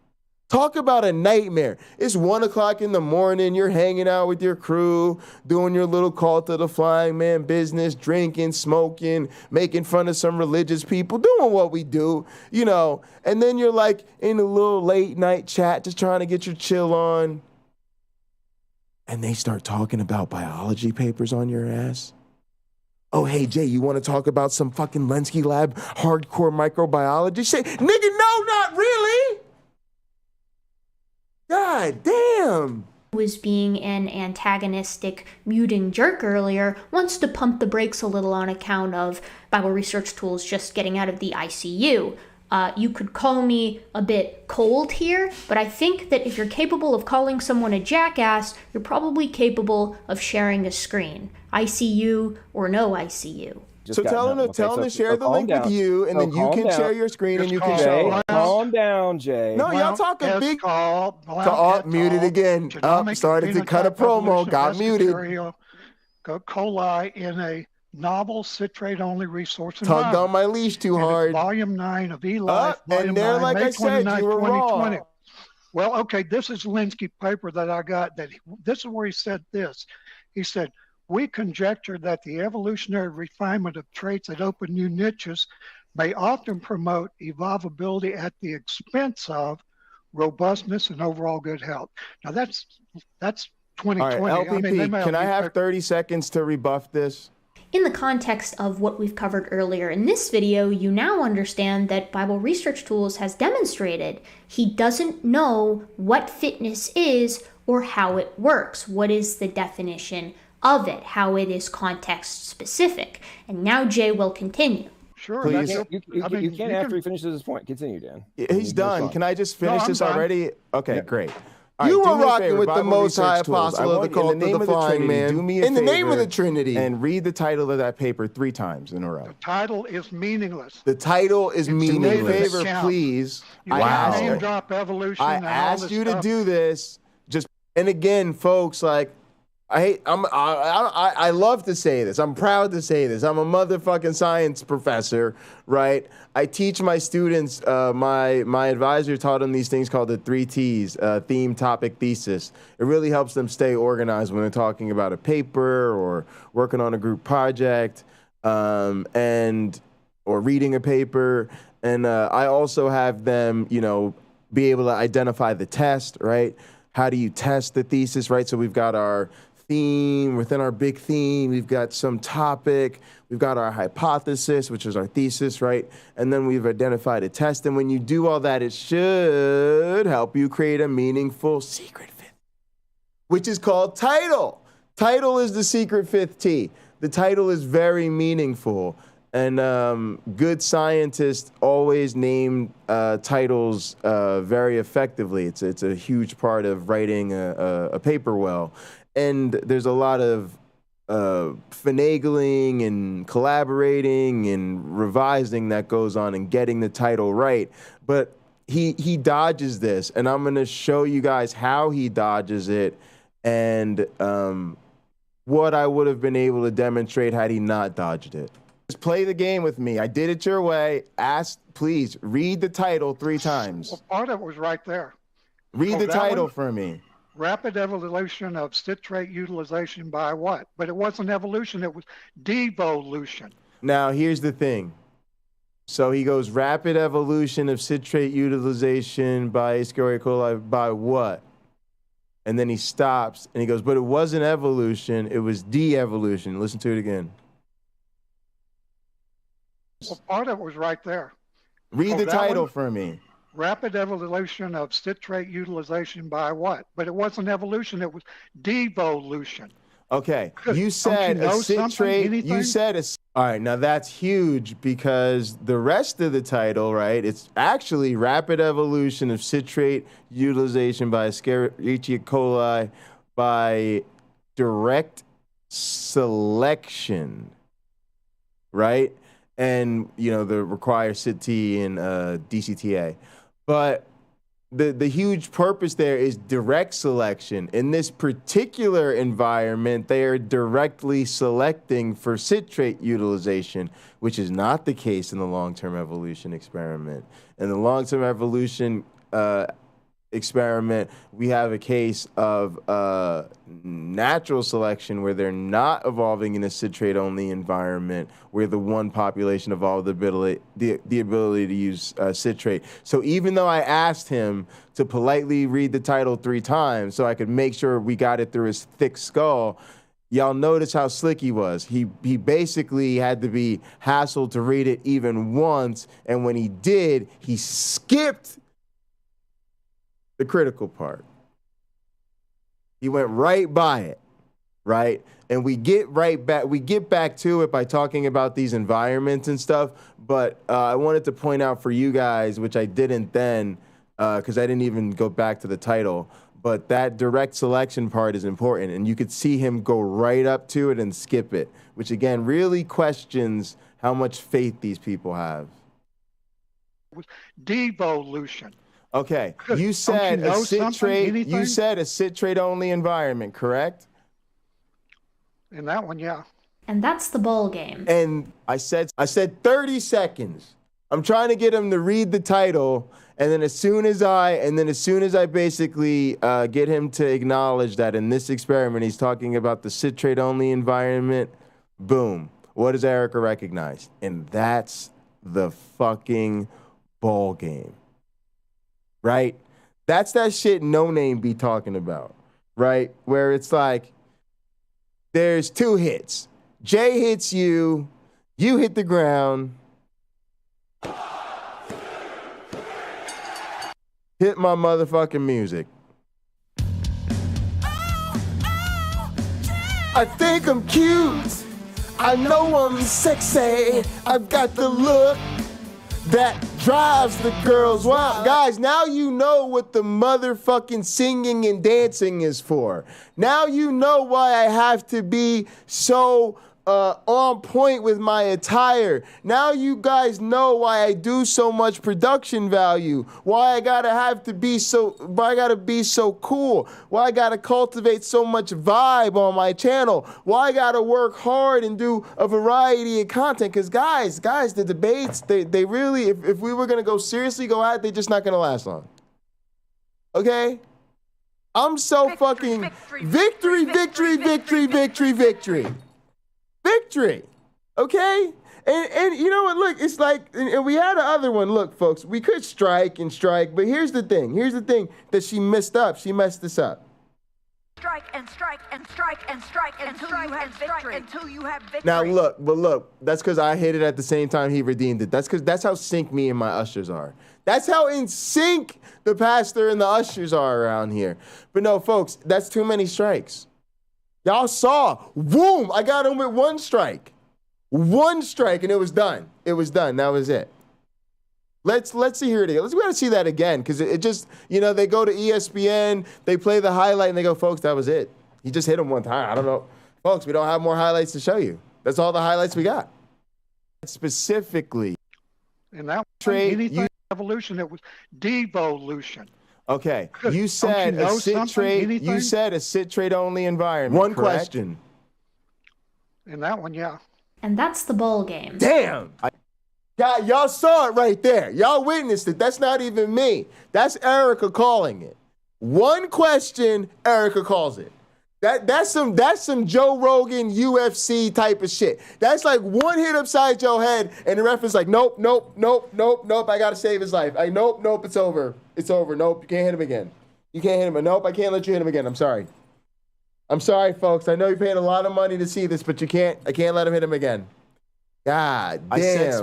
Talk about a nightmare. It's 1 o'clock in the morning. You're hanging out with your crew, doing your little cult of the flying man business, drinking, smoking, making fun of some religious people, doing what we do, you know. And then you're like in a little late night chat, just trying to get your chill on. And they start talking about biology papers on your ass. Oh, hey, Jay, you want to talk about some fucking LNCA lab hardcore microbiology? Say, nigga, no, not really. God damn. Was being an antagonistic, muting jerk earlier, wants to pump the brakes a little on account of Bible Research Tools just getting out of the ICU. You could call me a bit cold here, but I think that if you're capable of calling someone a jackass, you're probably capable of sharing a screen. ICU or no ICU. So tell them to share the link with you, and then you can share your screen and you can share. Calm down, Jay. No, y'all talking big. Muted again. Started to cut a promo. Got muted. Coli in a novel citrate-only resource tugged on my leash too hard. Volume 9 of eLife. And there, like I said, you were wrong. Well, okay, this is LNCA paper that I got. This is where he said this. He said, we conjecture that the evolutionary refinement of traits that open new niches may often promote evolvability at the expense of robustness and overall good health. Now, that's 2020. All right, LPP, can I have 30 seconds to rebuff this? In the context of what we've covered earlier in this video, you now understand that Bible Research Tools has demonstrated he doesn't know what fitness is or how it works. What is the definition of it, how it is context specific. And now Jay will continue. Sure. Please. You can't after he finishes his point. Continue, Dan. He's done. Can I just finish this already? Okay, great. Right, you were rocking with the Most High Apostle of the Cult of the Flying Man. Do me a in favor, the name of the Trinity. And read the title of that paper 3 times in a row. The title is meaningless. The title is meaningless. Do me a favor, please. Name drop evolution. I asked you to do this. Just and again, folks, like I love to say this. I'm proud to say this. I'm a motherfucking science professor, right? I teach my students, my advisor taught them these things called the 3 T's, theme, topic, thesis. It really helps them stay organized when they're talking about a paper or working on a group project or reading a paper. And I also have them, be able to identify the test, right? How do you test the thesis, right? So we've got our theme, within our big theme, we've got some topic, we've got our hypothesis, which is our thesis, right? And then we've identified a test. And when you do all that, it should help you create a meaningful secret fifth, which is called title. Title is the secret fifth T. The title is very meaningful. And good scientists always name titles very effectively. It's a huge part of writing a paper well. And there's a lot of finagling and collaborating and revising that goes on and getting the title right. But he dodges this, and I'm going to show you guys how he dodges it. And what I would have been able to demonstrate had he not dodged it. Just play the game with me. I did it your way. Please read the title 3 times. Well, part of it was right there. Read the title for me. Rapid evolution of citrate utilization by what? But it wasn't evolution, it was devolution. Now, here's the thing. So he goes, rapid evolution of citrate utilization by Escherichia coli by what? And then he stops and he goes, but it wasn't evolution, it was de-evolution. Listen to it again. Well, part of it was right there. Read the title for me. Rapid evolution of citrate utilization by what? But it wasn't evolution, it was devolution. Okay, you said a citrate, all right, now that's huge because the rest of the title, right, it's actually rapid evolution of citrate utilization by Escherichia coli by direct selection, right? And, you know, the require CIT and DCTA. But the huge purpose there is direct selection. In this particular environment, they are directly selecting for citrate utilization, which is not the case in the long-term evolution experiment. In the long-term evolution experiment, we have a case of natural selection where they're not evolving in a citrate-only environment, where the one population evolved the ability to use citrate. So even though I asked him to politely read the title 3 times so I could make sure we got it through his thick skull, y'all notice how slick he was. He basically had to be hassled to read it even once, and when he did, he skipped the critical part. He went right by it, right? And we get back to it by talking about these environments and stuff, but I wanted to point out for you guys, which I didn't then, because I didn't even go back to the title, but that direct selection part is important, and you could see him go right up to it and skip it, which again really questions how much faith these people have. Devolution. Okay, you said a citrate-only environment, correct? In that one, yeah. And that's the bowl game. And I said 30 seconds. I'm trying to get him to read the title, and then as soon as I basically get him to acknowledge that in this experiment he's talking about the citrate-only environment, boom. What does Erica recognize? And that's the fucking ball game. Right? That's that shit No Name be talking about, right? Where it's like, there's 2 hits. Jay hits you, you hit the ground, hit my motherfucking music. I think I'm cute, I know I'm sexy, I've got the look that drives the girls wild. Guys, now you know what the motherfucking singing and dancing is for. Now you know why I have to be so on point with my attire. Now you guys know why I do so much production value, why I gotta be so cool, why I gotta cultivate so much vibe on my channel, why I gotta work hard and do a variety of content. Because guys, the debates, they really, if we were gonna go seriously go at it, they're just not gonna last long. Okay? I'm so fucking victory. Victory, okay? And you know what, look, it's like, and we had the other one, look, folks, we could strike, but here's the thing that she messed this up. Strike until you have victory. Now look, that's because I hit it at the same time he redeemed it. That's how sync me and my ushers are. That's how in sync the pastor and the ushers are around here. But no, folks, that's too many strikes. Y'all saw, boom, I got him with 1 strike. 1 strike, and it was done. That was it. Let's see here again. We gotta see that again, because it just, you know, they go to ESPN, they play the highlight, and they go, folks, that was it. He just hit him 1 time. I don't know. Folks, we don't have more highlights to show you. That's all the highlights we got. Specifically. And that anything evolution, it was devolution. Okay, you said a citrate-only environment. One question. In that one, yeah. And that's the ball game. Damn. Y'all saw it right there. Y'all witnessed it. That's not even me. That's Erica calling it. One question, Erica calls it. That's some Joe Rogan UFC type of shit. That's like one hit upside your head, and the ref is like, nope, I gotta save his life. Nope, it's over. It's over. Nope, you can't hit him again. You can't hit him. Nope, I can't let you hit him again. I'm sorry. I'm sorry, folks. I know you're paying a lot of money to see this, but I can't let him hit him again. God damn. I said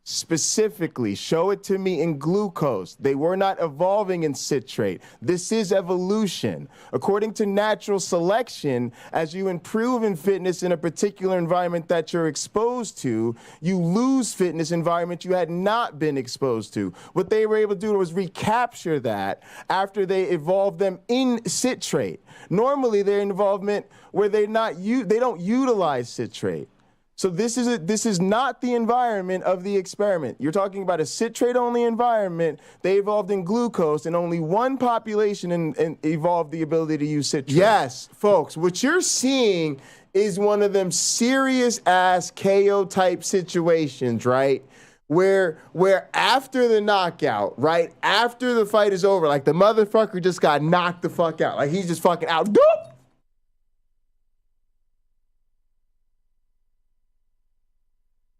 specifically, show it to me in glucose. They were not evolving in citrate. This is evolution. According to natural selection, as you improve in fitness in a particular environment that you're exposed to, you lose fitness environment you had not been exposed to. What they were able to do was recapture that after they evolved them in citrate. Normally, they're in involvement where they don't utilize citrate. So this is not the environment of the experiment. You're talking about a citrate-only environment. They evolved in glucose, and only one population and evolved the ability to use citrate. Yes, folks, what you're seeing is one of them serious-ass KO-type situations, right? Where after the knockout, right, after the fight is over, like the motherfucker just got knocked the fuck out. Like he's just fucking out. Doop!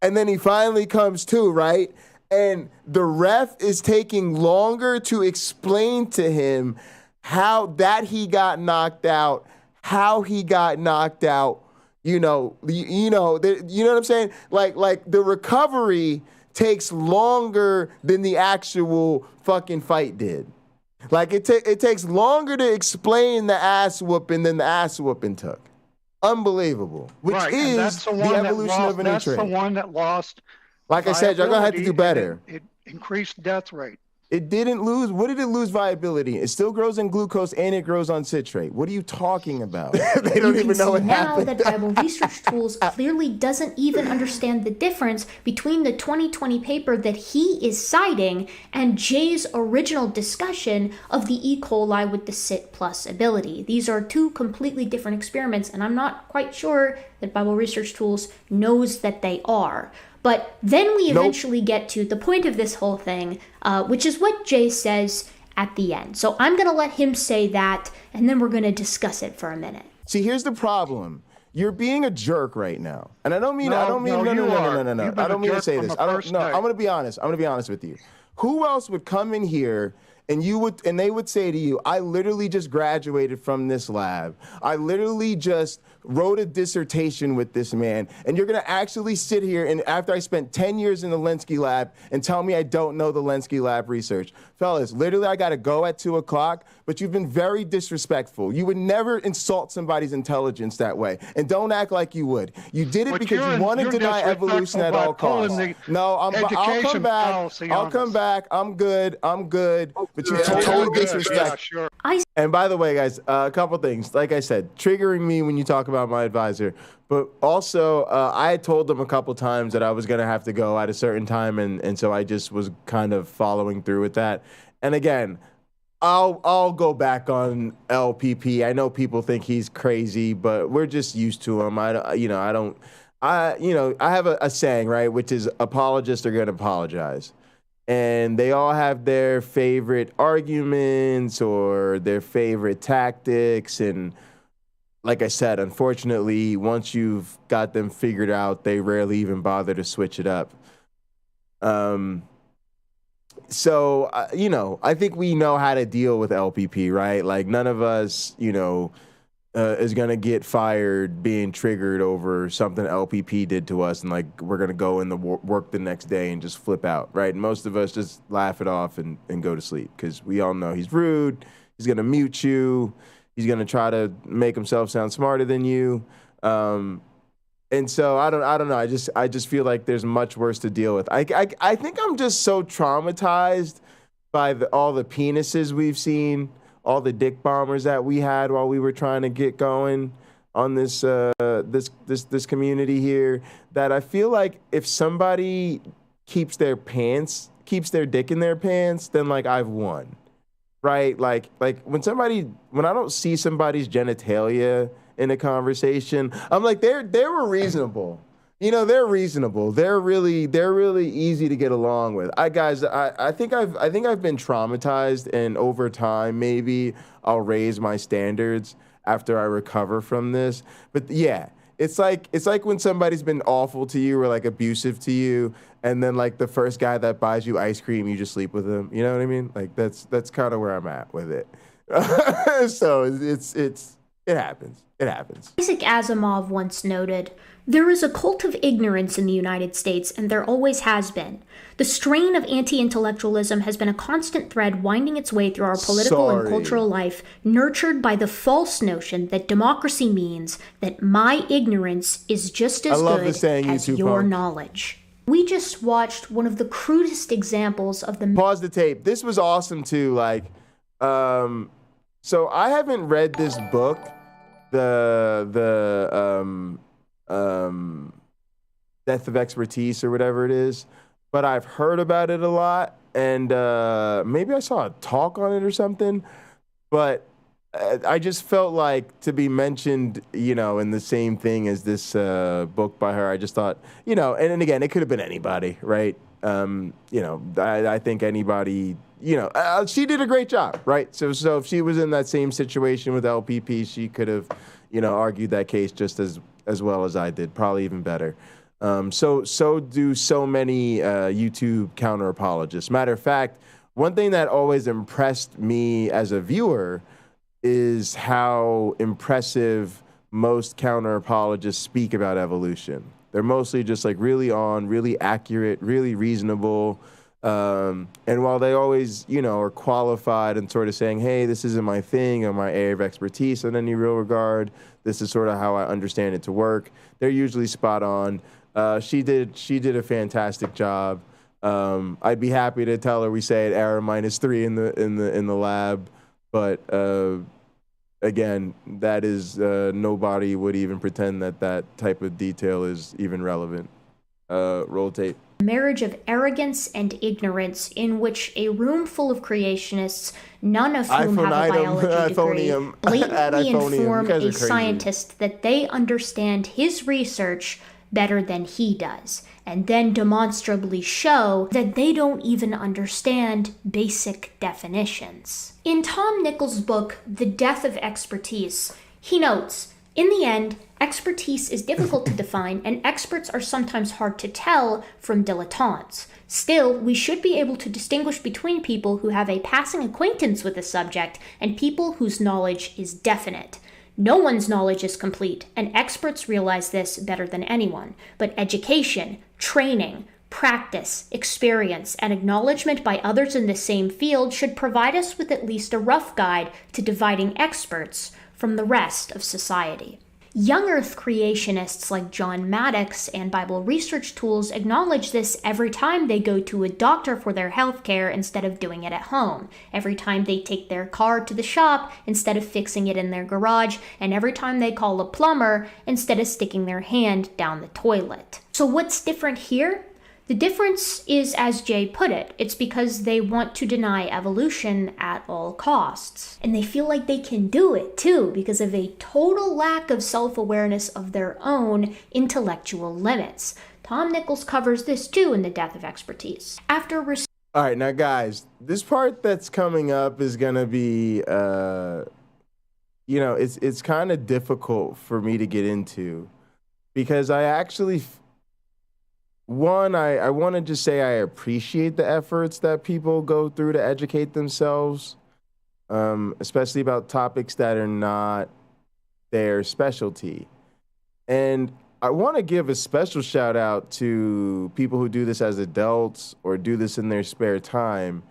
And then he finally comes to, right? And the ref is taking longer to explain to him how that he got knocked out, how he got knocked out. You know what I'm saying? Like the recovery takes longer than the actual fucking fight did. Like it takes longer to explain the ass whooping than the ass whooping took. Unbelievable. Which is the evolution of an That's the one that lost. Like I said, y'all gonna have to do better. It increased death rate. It didn't lose. What did it lose viability? It still grows in glucose and it grows on citrate. What are you talking about? They don't even know what happened. Now that Bible Research Tools clearly doesn't even understand the difference between the 2020 paper that he is citing and Jay's original discussion of the E. coli with the CIT plus ability. These are two completely different experiments, and I'm not quite sure that Bible Research Tools knows that they are. But then we eventually get to the point of this whole thing, which is what Jay says at the end. So I'm going to let him say that, and then we're going to discuss it for a minute. See, here's the problem. You're being a jerk right now. And I don't mean, No. I don't mean to say this. I'm going to be honest. I'm going to be honest with you. Who else would come in here and they would say to you, I literally just graduated from this lab. I literally just wrote a dissertation with this man, and you're gonna actually sit here and after I spent 10 years in the LNCA lab and tell me I don't know the LNCA lab research. Fellas, literally I gotta go at 2 o'clock, but you've been very disrespectful. You would never insult somebody's intelligence that way, and don't act like you would. You did it because you want to deny evolution at all costs. No, I'll come back. I'll come back. I'm good. But you totally disrespect. Yeah, sure. And by the way, guys, a couple things. Like I said, triggering me when you talk about my advisor, but also I had told them a couple times that I was going to have to go at a certain time, and so I just was kind of following through with that. And again, I'll go back on LPP. I know people think he's crazy, but we're just used to him. I have a saying, right, which is apologists are going to apologize. And they all have their favorite arguments or their favorite tactics. And like I said, unfortunately, once you've got them figured out, they rarely even bother to switch it up. I think we know how to deal with LPP, right? Like none of us, is going to get fired being triggered over something LPP did to us, and like we're going to go in the work the next day and just flip out, right? And most of us just laugh it off and go to sleep because we all know he's rude, he's going to mute you, he's going to try to make himself sound smarter than you. And so I don't know. I just feel like there's much worse to deal with. I think I'm just so traumatized by all the penises we've seen, all the dick bombers that we had while we were trying to get going on this community here, that I feel like if somebody keeps their dick in their pants, then like I've won, right? Like when I don't see somebody's genitalia in a conversation. I'm like, they were reasonable. You know, they're reasonable. They're really easy to get along with. I think I've been traumatized, and over time maybe I'll raise my standards after I recover from this. But yeah, it's like when somebody's been awful to you or like abusive to you, and then like the first guy that buys you ice cream, you just sleep with him. You know what I mean? Like that's kind of where I'm at with it. So it happens. It happens. Isaac Asimov once noted, "There is a cult of ignorance in the United States, and there always has been. The strain of anti-intellectualism has been a constant thread winding its way through our political and cultural life, nurtured by the false notion that democracy means that my ignorance is just as good as your knowledge." We just watched one of the crudest examples of the... Pause the tape. This was awesome too. Like, so I haven't read this book, the Death of Expertise or whatever it is, but I've heard about it a lot, and maybe I saw a talk on it or something, but I just felt like to be mentioned, you know, in the same thing as this book by her, I just thought, you know, and again, it could have been anybody, right? You know, I think anybody, you know, she did a great job, right? So if she was in that same situation with LPP, she could have, you know, argued that case just as well as I did, probably even better. So do so many YouTube counter-apologists. Matter of fact, one thing that always impressed me as a viewer is how impressive most counter-apologists speak about evolution. They're mostly just like really accurate, really reasonable. And while they always, you know, are qualified and sort of saying, hey, this isn't my thing or my area of expertise in any real regard, this is sort of how I understand it to work, they're usually spot on. She did a fantastic job. I'd be happy to tell her we say it error -3 in the lab, but again, that is nobody would even pretend that type of detail is even relevant. Roll tape. Marriage of arrogance and ignorance, in which a room full of creationists, none of whom have a biology degree, blatantly inform a scientist that they understand his research better than he does, and then demonstrably show that they don't even understand basic definitions. In Tom Nichols' book, The Death of Expertise, he notes, in the end, expertise is difficult to define, and experts are sometimes hard to tell from dilettantes. Still, we should be able to distinguish between people who have a passing acquaintance with a subject and people whose knowledge is definite. No one's knowledge is complete, and experts realize this better than anyone. But education, training, practice, experience, and acknowledgement by others in the same field should provide us with at least a rough guide to dividing experts from the rest of society. Young Earth creationists like John Maddox and Bible Research Tools acknowledge this every time they go to a doctor for their health care instead of doing it at home, every time they take their car to the shop instead of fixing it in their garage, and every time they call a plumber instead of sticking their hand down the toilet. So what's different here? The difference is, as Jay put it, it's because they want to deny evolution at all costs. And they feel like they can do it, too, because of a total lack of self-awareness of their own intellectual limits. Tom Nichols covers this, too, in The Death of Expertise. All right, now, guys, this part that's coming up is going to be, you know, it's kind of difficult for me to get into because I actually... One, I want to just say I appreciate the efforts that people go through to educate themselves, especially about topics that are not their specialty. And I want to give a special shout out to people who do this as adults or do this in their spare time,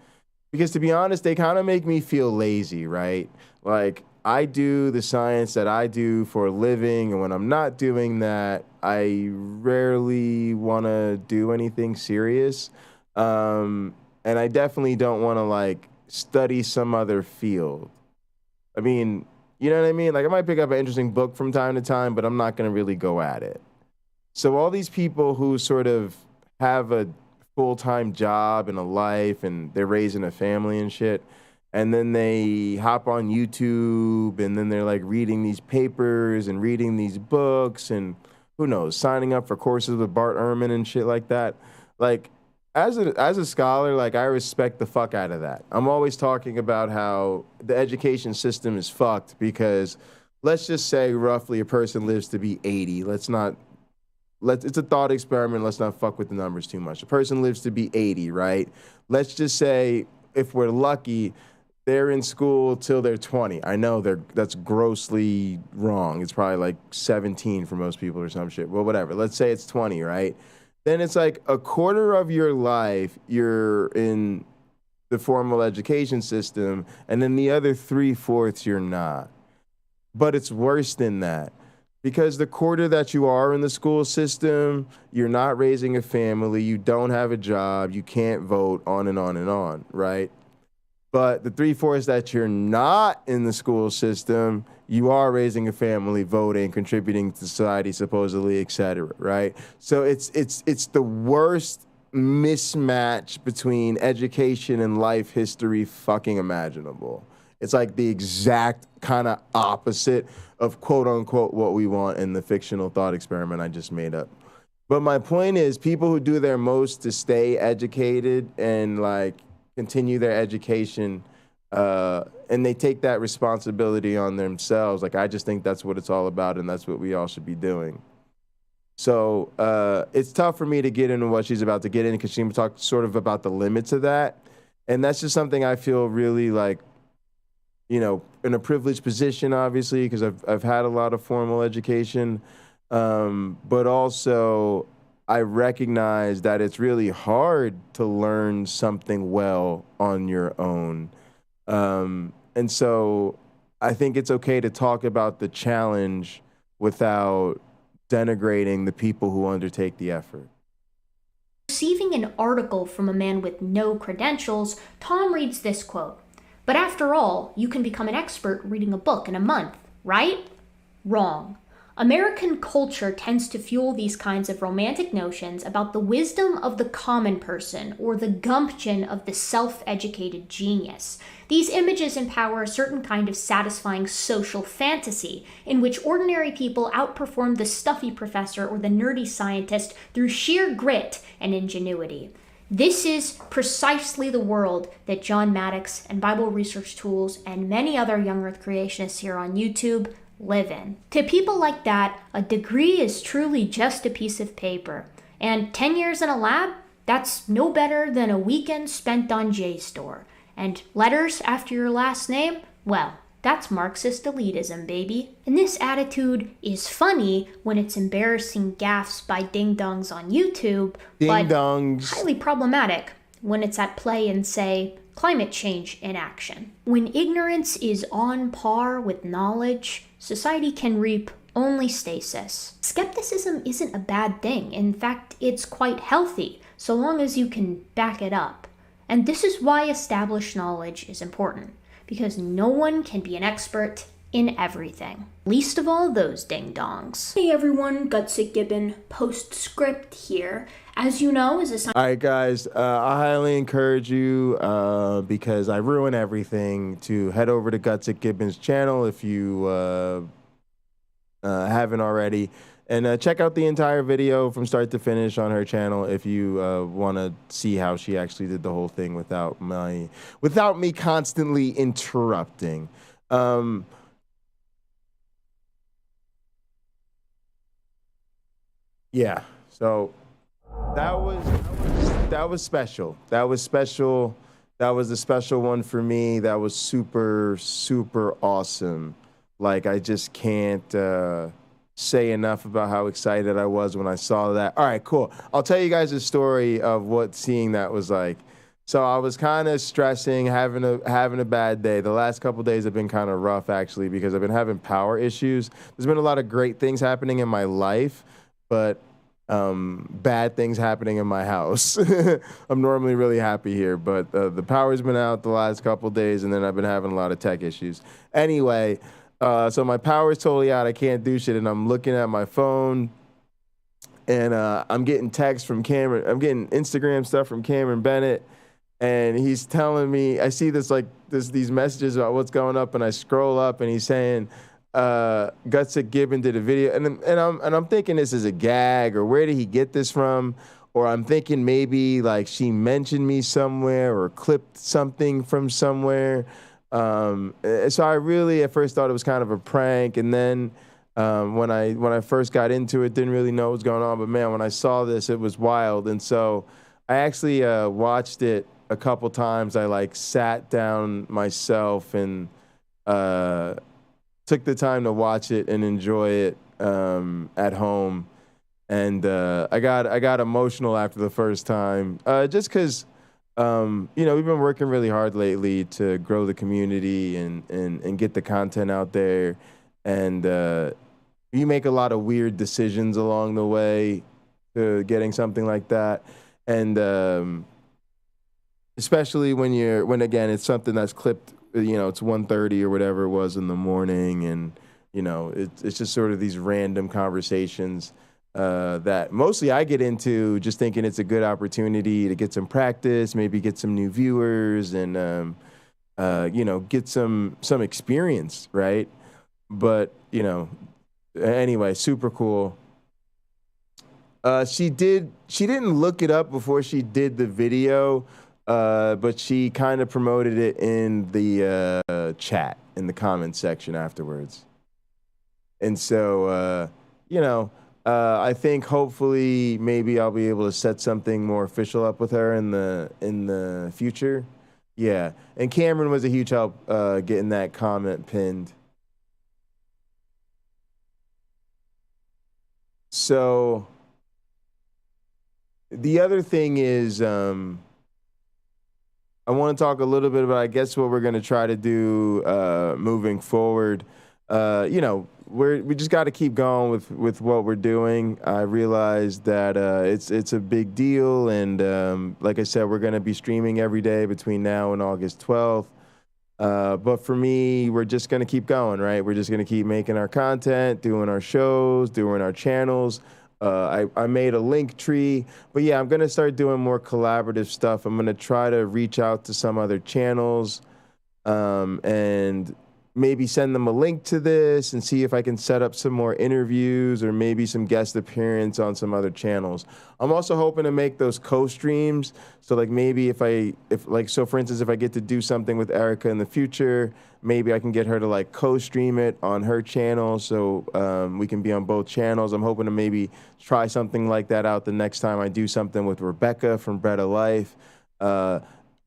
because to be honest, they kind of make me feel lazy, right? Like, I do the science that I do for a living, and when I'm not doing that, I rarely want to do anything serious. And I definitely don't want to, like, study some other field. I mean, you know what I mean? Like, I might pick up an interesting book from time to time, but I'm not going to really go at it. So all these people who sort of have a full-time job and a life, and they're raising a family and shit, and then they hop on YouTube, and then they're like reading these papers and reading these books, and who knows, signing up for courses with Bart Ehrman and shit like that. Like, as a scholar, like, I respect the fuck out of that. I'm always talking about how the education system is fucked because let's just say roughly a person lives to be 80. It's a thought experiment. Let's not fuck with the numbers too much. A person lives to be 80, right? Let's just say, if we're lucky, they're in school till they're 20. I know that's grossly wrong. It's probably like 17 for most people or some shit. Well, whatever. Let's say it's 20, right? Then it's like a quarter of your life you're in the formal education system, and then the other 3/4 you're not. But it's worse than that. Because the quarter that you are in the school system, you're not raising a family, you don't have a job, you can't vote, on and on and on, right? But the 3/4 that you're not in the school system, you are raising a family, voting, contributing to society, supposedly, et cetera, right? So it's the worst mismatch between education and life history fucking imaginable. It's like the exact kind of opposite of quote unquote what we want in the fictional thought experiment I just made up. But my point is, people who do their most to stay educated and like continue their education, and they take that responsibility on themselves. Like, I just think that's what it's all about, and that's what we all should be doing. So it's tough for me to get into what she's about to get in, because she talked sort of about the limits of that. And that's just something I feel really like, you know, in a privileged position, obviously, because I've had a lot of formal education, but also I recognize that it's really hard to learn something well on your own. And so I think it's okay to talk about the challenge without denigrating the people who undertake the effort. Receiving an article from a man with no credentials, Tom reads this quote: "But after all, you can become an expert reading a book in a month, right?" Wrong. American culture tends to fuel these kinds of romantic notions about the wisdom of the common person or the gumption of the self-educated genius. These images empower a certain kind of satisfying social fantasy in which ordinary people outperform the stuffy professor or the nerdy scientist through sheer grit and ingenuity. This is precisely the world that John Maddox and Bible Research Tools and many other young earth creationists here on YouTube live in. To people like that, a degree is truly just a piece of paper. And 10 years in a lab, that's no better than a weekend spent on JSTOR. And letters after your last name? Well, that's Marxist elitism, baby. And this attitude is funny when it's embarrassing gaffes by ding-dongs on YouTube, Ding-dongs. but highly problematic when it's at play in, say, climate change in action. When ignorance is on par with knowledge, society can reap only stasis. Skepticism isn't a bad thing. In fact, it's quite healthy, so long as you can back it up. And this is why established knowledge is important, because no one can be an expert in everything. Least of all those ding-dongs. Hey everyone, Gutsick Gibbon, postscript here. As you know, is a sign. All right, guys, I highly encourage you, because I ruin everything, to head over to Gutsick Gibbon's channel if you haven't already. And check out the entire video from start to finish on her channel if you want to see how she actually did the whole thing without me constantly interrupting. Yeah, so that was special. That was special. That was a special one for me. That was super, super awesome. Like, I just can't say enough about how excited I was when I saw that. All right, cool. I'll tell you guys a story of what seeing that was like. So I was kind of stressing, having a bad day. The last couple days have been kind of rough, actually, because I've been having power issues. There's been a lot of great things happening in my life, but bad things happening in my house. I'm normally really happy here, but the power's been out the last couple days, and then I've been having a lot of tech issues. Anyway, so my power's totally out. I can't do shit, and I'm looking at my phone, and I'm getting texts from Cameron. I'm getting Instagram stuff from Cameron Bennett, and he's telling me, I see this like these messages about what's going up, and I scroll up, and he's saying, Gutsick Gibbon did a video, and I'm thinking this is a gag, or where did he get this from? Or I'm thinking maybe like she mentioned me somewhere or clipped something from somewhere. So I really at first thought it was kind of a prank, and then when I first got into it, didn't really know what was going on. But man, when I saw this, it was wild, and so I actually watched it a couple times. I like sat down myself and took the time to watch it and enjoy it at home. And I got emotional after the first time, just because, we've been working really hard lately to grow the community and get the content out there. And you make a lot of weird decisions along the way to getting something like that. And especially when again, it's something that's clipped, it's 1:30 or whatever it was in the morning. And, it's just sort of these random conversations that mostly I get into just thinking it's a good opportunity to get some practice, maybe get some new viewers and, get some experience, right? But, anyway, super cool. She didn't look it up before she did the video, but she kind of promoted it in the chat, in the comments section afterwards. And so, I think hopefully maybe I'll be able to set something more official up with her in the future. Yeah, and Cameron was a huge help getting that comment pinned. So the other thing is I want to talk a little bit about, I guess, what we're going to try to do moving forward. We just got to keep going with what we're doing. I realize that it's a big deal, and like I said, we're going to be streaming every day between now and August 12th. But for me, we're just going to keep going, right? We're just going to keep making our content, doing our shows, doing our channels. I made a link tree, but yeah, I'm going to start doing more collaborative stuff. I'm going to try to reach out to some other channels and maybe send them a link to this and see if I can set up some more interviews or maybe some guest appearance on some other channels. I'm also hoping to make those co-streams. So like maybe for instance, if I get to do something with Erica in the future, maybe I can get her to like co-stream it on her channel so we can be on both channels. I'm hoping to maybe try something like that out the next time I do something with Rebecca from Bread of Life.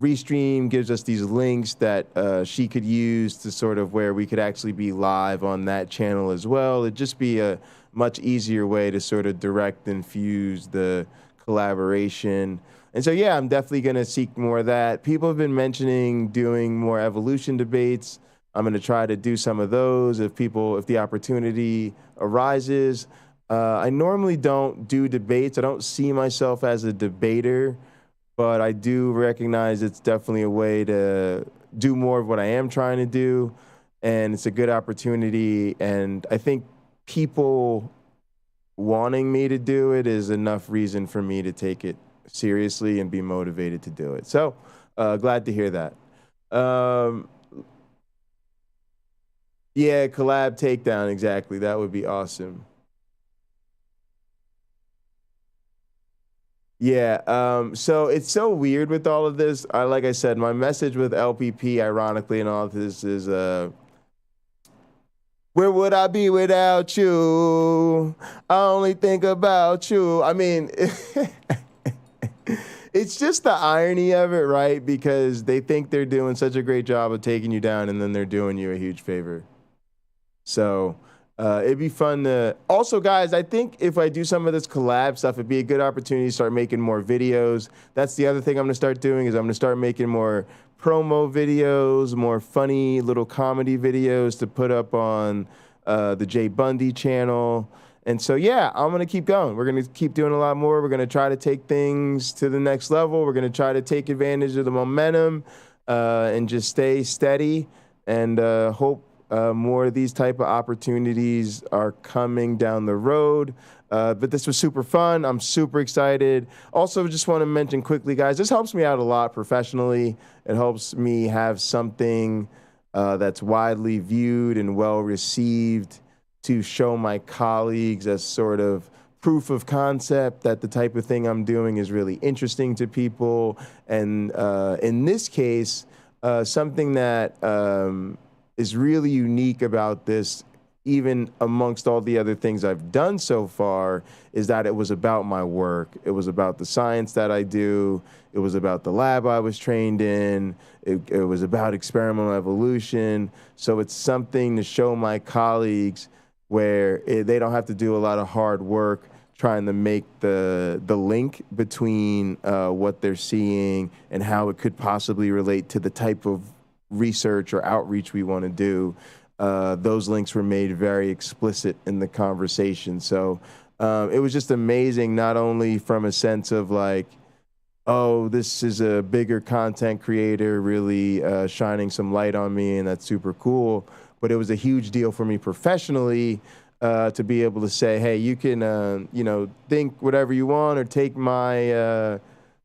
Restream gives us these links that she could use to sort of where we could actually be live on that channel as well. It'd just be a much easier way to sort of direct and fuse the collaboration. And so, yeah, I'm definitely going to seek more of that. People have been mentioning doing more evolution debates. I'm going to try to do some of those if the opportunity arises. I normally don't do debates. I don't see myself as a debater, but I do recognize it's definitely a way to do more of what I am trying to do, and it's a good opportunity. And I think people wanting me to do it is enough reason for me to take it seriously and be motivated to do it. So glad to hear that. Yeah, collab takedown, exactly. That would be awesome. Yeah, so it's so weird with all of this. Like I said, my message with LPP, ironically, and all of this is, where would I be without you? I only think about you. I mean, it's just the irony of it, right? Because they think they're doing such a great job of taking you down, and then they're doing you a huge favor. So it'd be fun to... Also, guys, I think if I do some of this collab stuff, it'd be a good opportunity to start making more videos. That's the other thing I'm going to start doing, is I'm going to start making more promo videos, more funny little comedy videos to put up on the Jay Bundy channel. And so, yeah, I'm going to keep going. We're going to keep doing a lot more. We're going to try to take things to the next level. We're going to try to take advantage of the momentum and just stay steady and hope more of these type of opportunities are coming down the road. But this was super fun. I'm super excited. Also, just want to mention quickly, guys, this helps me out a lot professionally. It helps me have something that's widely viewed and well received to show my colleagues as sort of proof of concept that the type of thing I'm doing is really interesting to people. And in this case, something that is really unique about this, even amongst all the other things I've done so far, is that it was about my work. It was about the science that I do. It was about the lab I was trained in. It was about experimental evolution. So it's something to show my colleagues where they don't have to do a lot of hard work trying to make the link between what they're seeing and how it could possibly relate to the type of research or outreach we want to do. Those links were made very explicit in the conversation. So it was just amazing, not only from a sense of like, oh, this is a bigger content creator really shining some light on me, and that's super cool, but it was a huge deal for me professionally to be able to say, hey, you can, think whatever you want or take my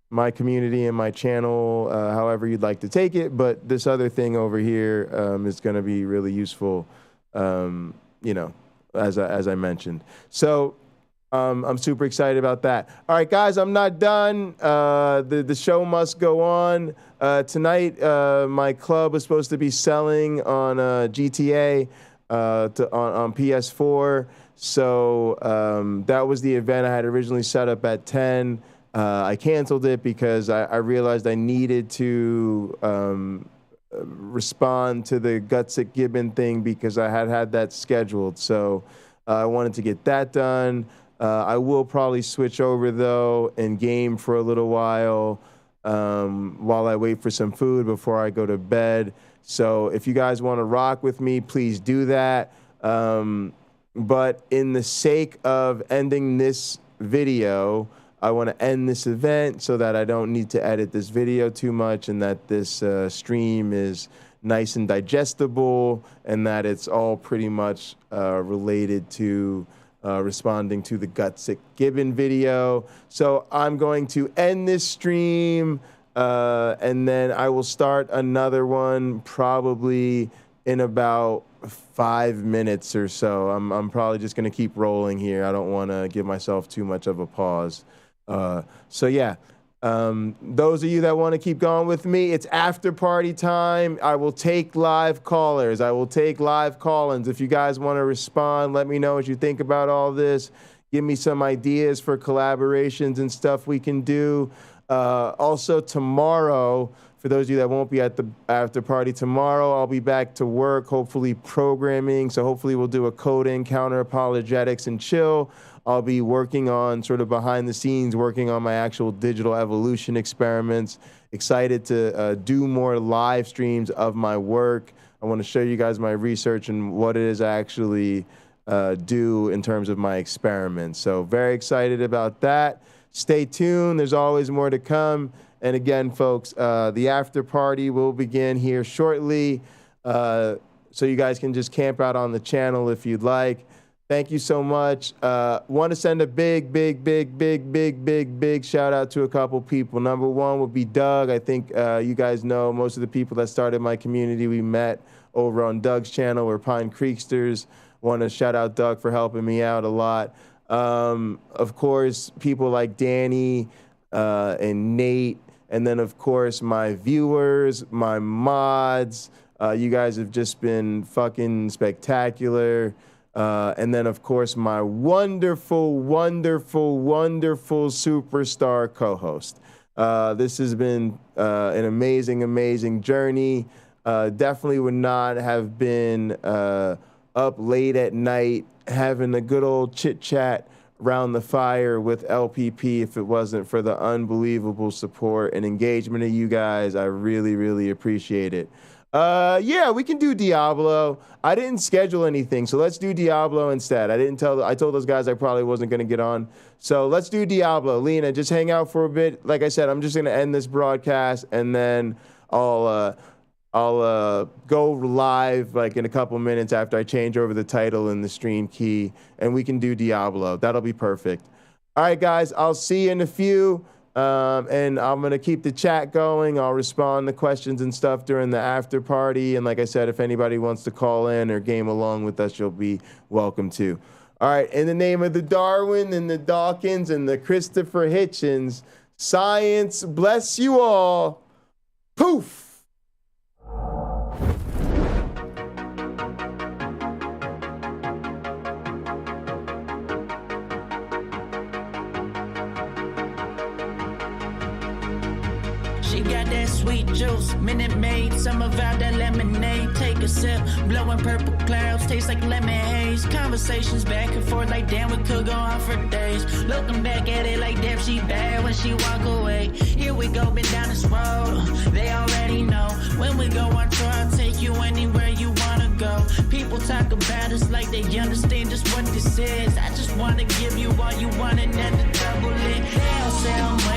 my community and my channel however you'd like to take it, but this other thing over here is going to be really useful, as I mentioned. So I'm super excited about that. All right, guys, I'm not done. The show must go on. Tonight, my club was supposed to be selling on GTA on PS4. So that was the event I had originally set up at 10. I canceled it because I realized I needed to respond to the Gutsick Gibbon thing because I had that scheduled. So I wanted to get that done. I will probably switch over, though, and game for a little while I wait for some food before I go to bed. So if you guys want to rock with me, please do that. But in the sake of ending this video, I want to end this event so that I don't need to edit this video too much and that this stream is nice and digestible and that it's all pretty much related to responding to the Gutsick Gibbon video. So I'm going to end this stream and then I will start another one probably in about 5 minutes or so. I'm probably just going to keep rolling here. I don't want to give myself too much of a pause. So yeah, those of you that want to keep going with me, it's after party time. I will take live callers. I will take live call-ins. If you guys want to respond, let me know what you think about all this. Give me some ideas for collaborations and stuff we can do. Also tomorrow, for those of you that won't be at the after party tomorrow, I'll be back to work, hopefully programming. So hopefully we'll do a coding, Counter-Apologetics, and chill. I'll be working on sort of behind the scenes, working on my actual digital evolution experiments. Excited to do more live streams of my work. I want to show you guys my research and what it is I actually do in terms of my experiments. So very excited about that. Stay tuned. There's always more to come. And again, folks, the after party will begin here shortly. So you guys can just camp out on the channel if you'd like. Thank you so much. Want to send a big shout out to a couple people. Number one would be Doug. I think you guys know most of the people that started my community we met over on Doug's channel. We're Pine Creeksters. Want to shout out Doug for helping me out a lot. Of course, people like Danny and Nate. And then, of course, my viewers, my mods. You guys have just been fucking spectacular. And then, of course, my wonderful superstar co-host. This has been an amazing journey. Definitely would not have been up late at night having a good old chit-chat around the fire with LPP if it wasn't for the unbelievable support and engagement of you guys. I really appreciate it. Yeah, we can do Diablo. I didn't schedule anything, so let's do Diablo instead. I told those guys I probably wasn't going to get on. So let's do Diablo. Lena, just hang out for a bit. Like I said, I'm just going to end this broadcast, and then I'll I'll go live like in a couple minutes after I change over the title and the stream key, and we can do Diablo. That'll be perfect. All right, guys, I'll see you in a few, and I'm going to keep the chat going. I'll respond to questions and stuff during the after party, and like I said, if anybody wants to call in or game along with us, you'll be welcome to. All right, in the name of the Darwin and the Dawkins and the Christopher Hitchens, science bless you all. Poof! She got that sweet juice, Minute Maid, summer vibe, that lemonade. Take a sip, blowing purple clouds, taste like lemon haze. Conversations back and forth like damn, we could go on for days. Looking back at it like damn, she bad when she walk away. Here we go, been down this road, they already know. When we go on tour, I'll take you anywhere you wanna go. People talk about us like they understand just what this is. I just wanna give you all you want and then the double it. They all say I'm way too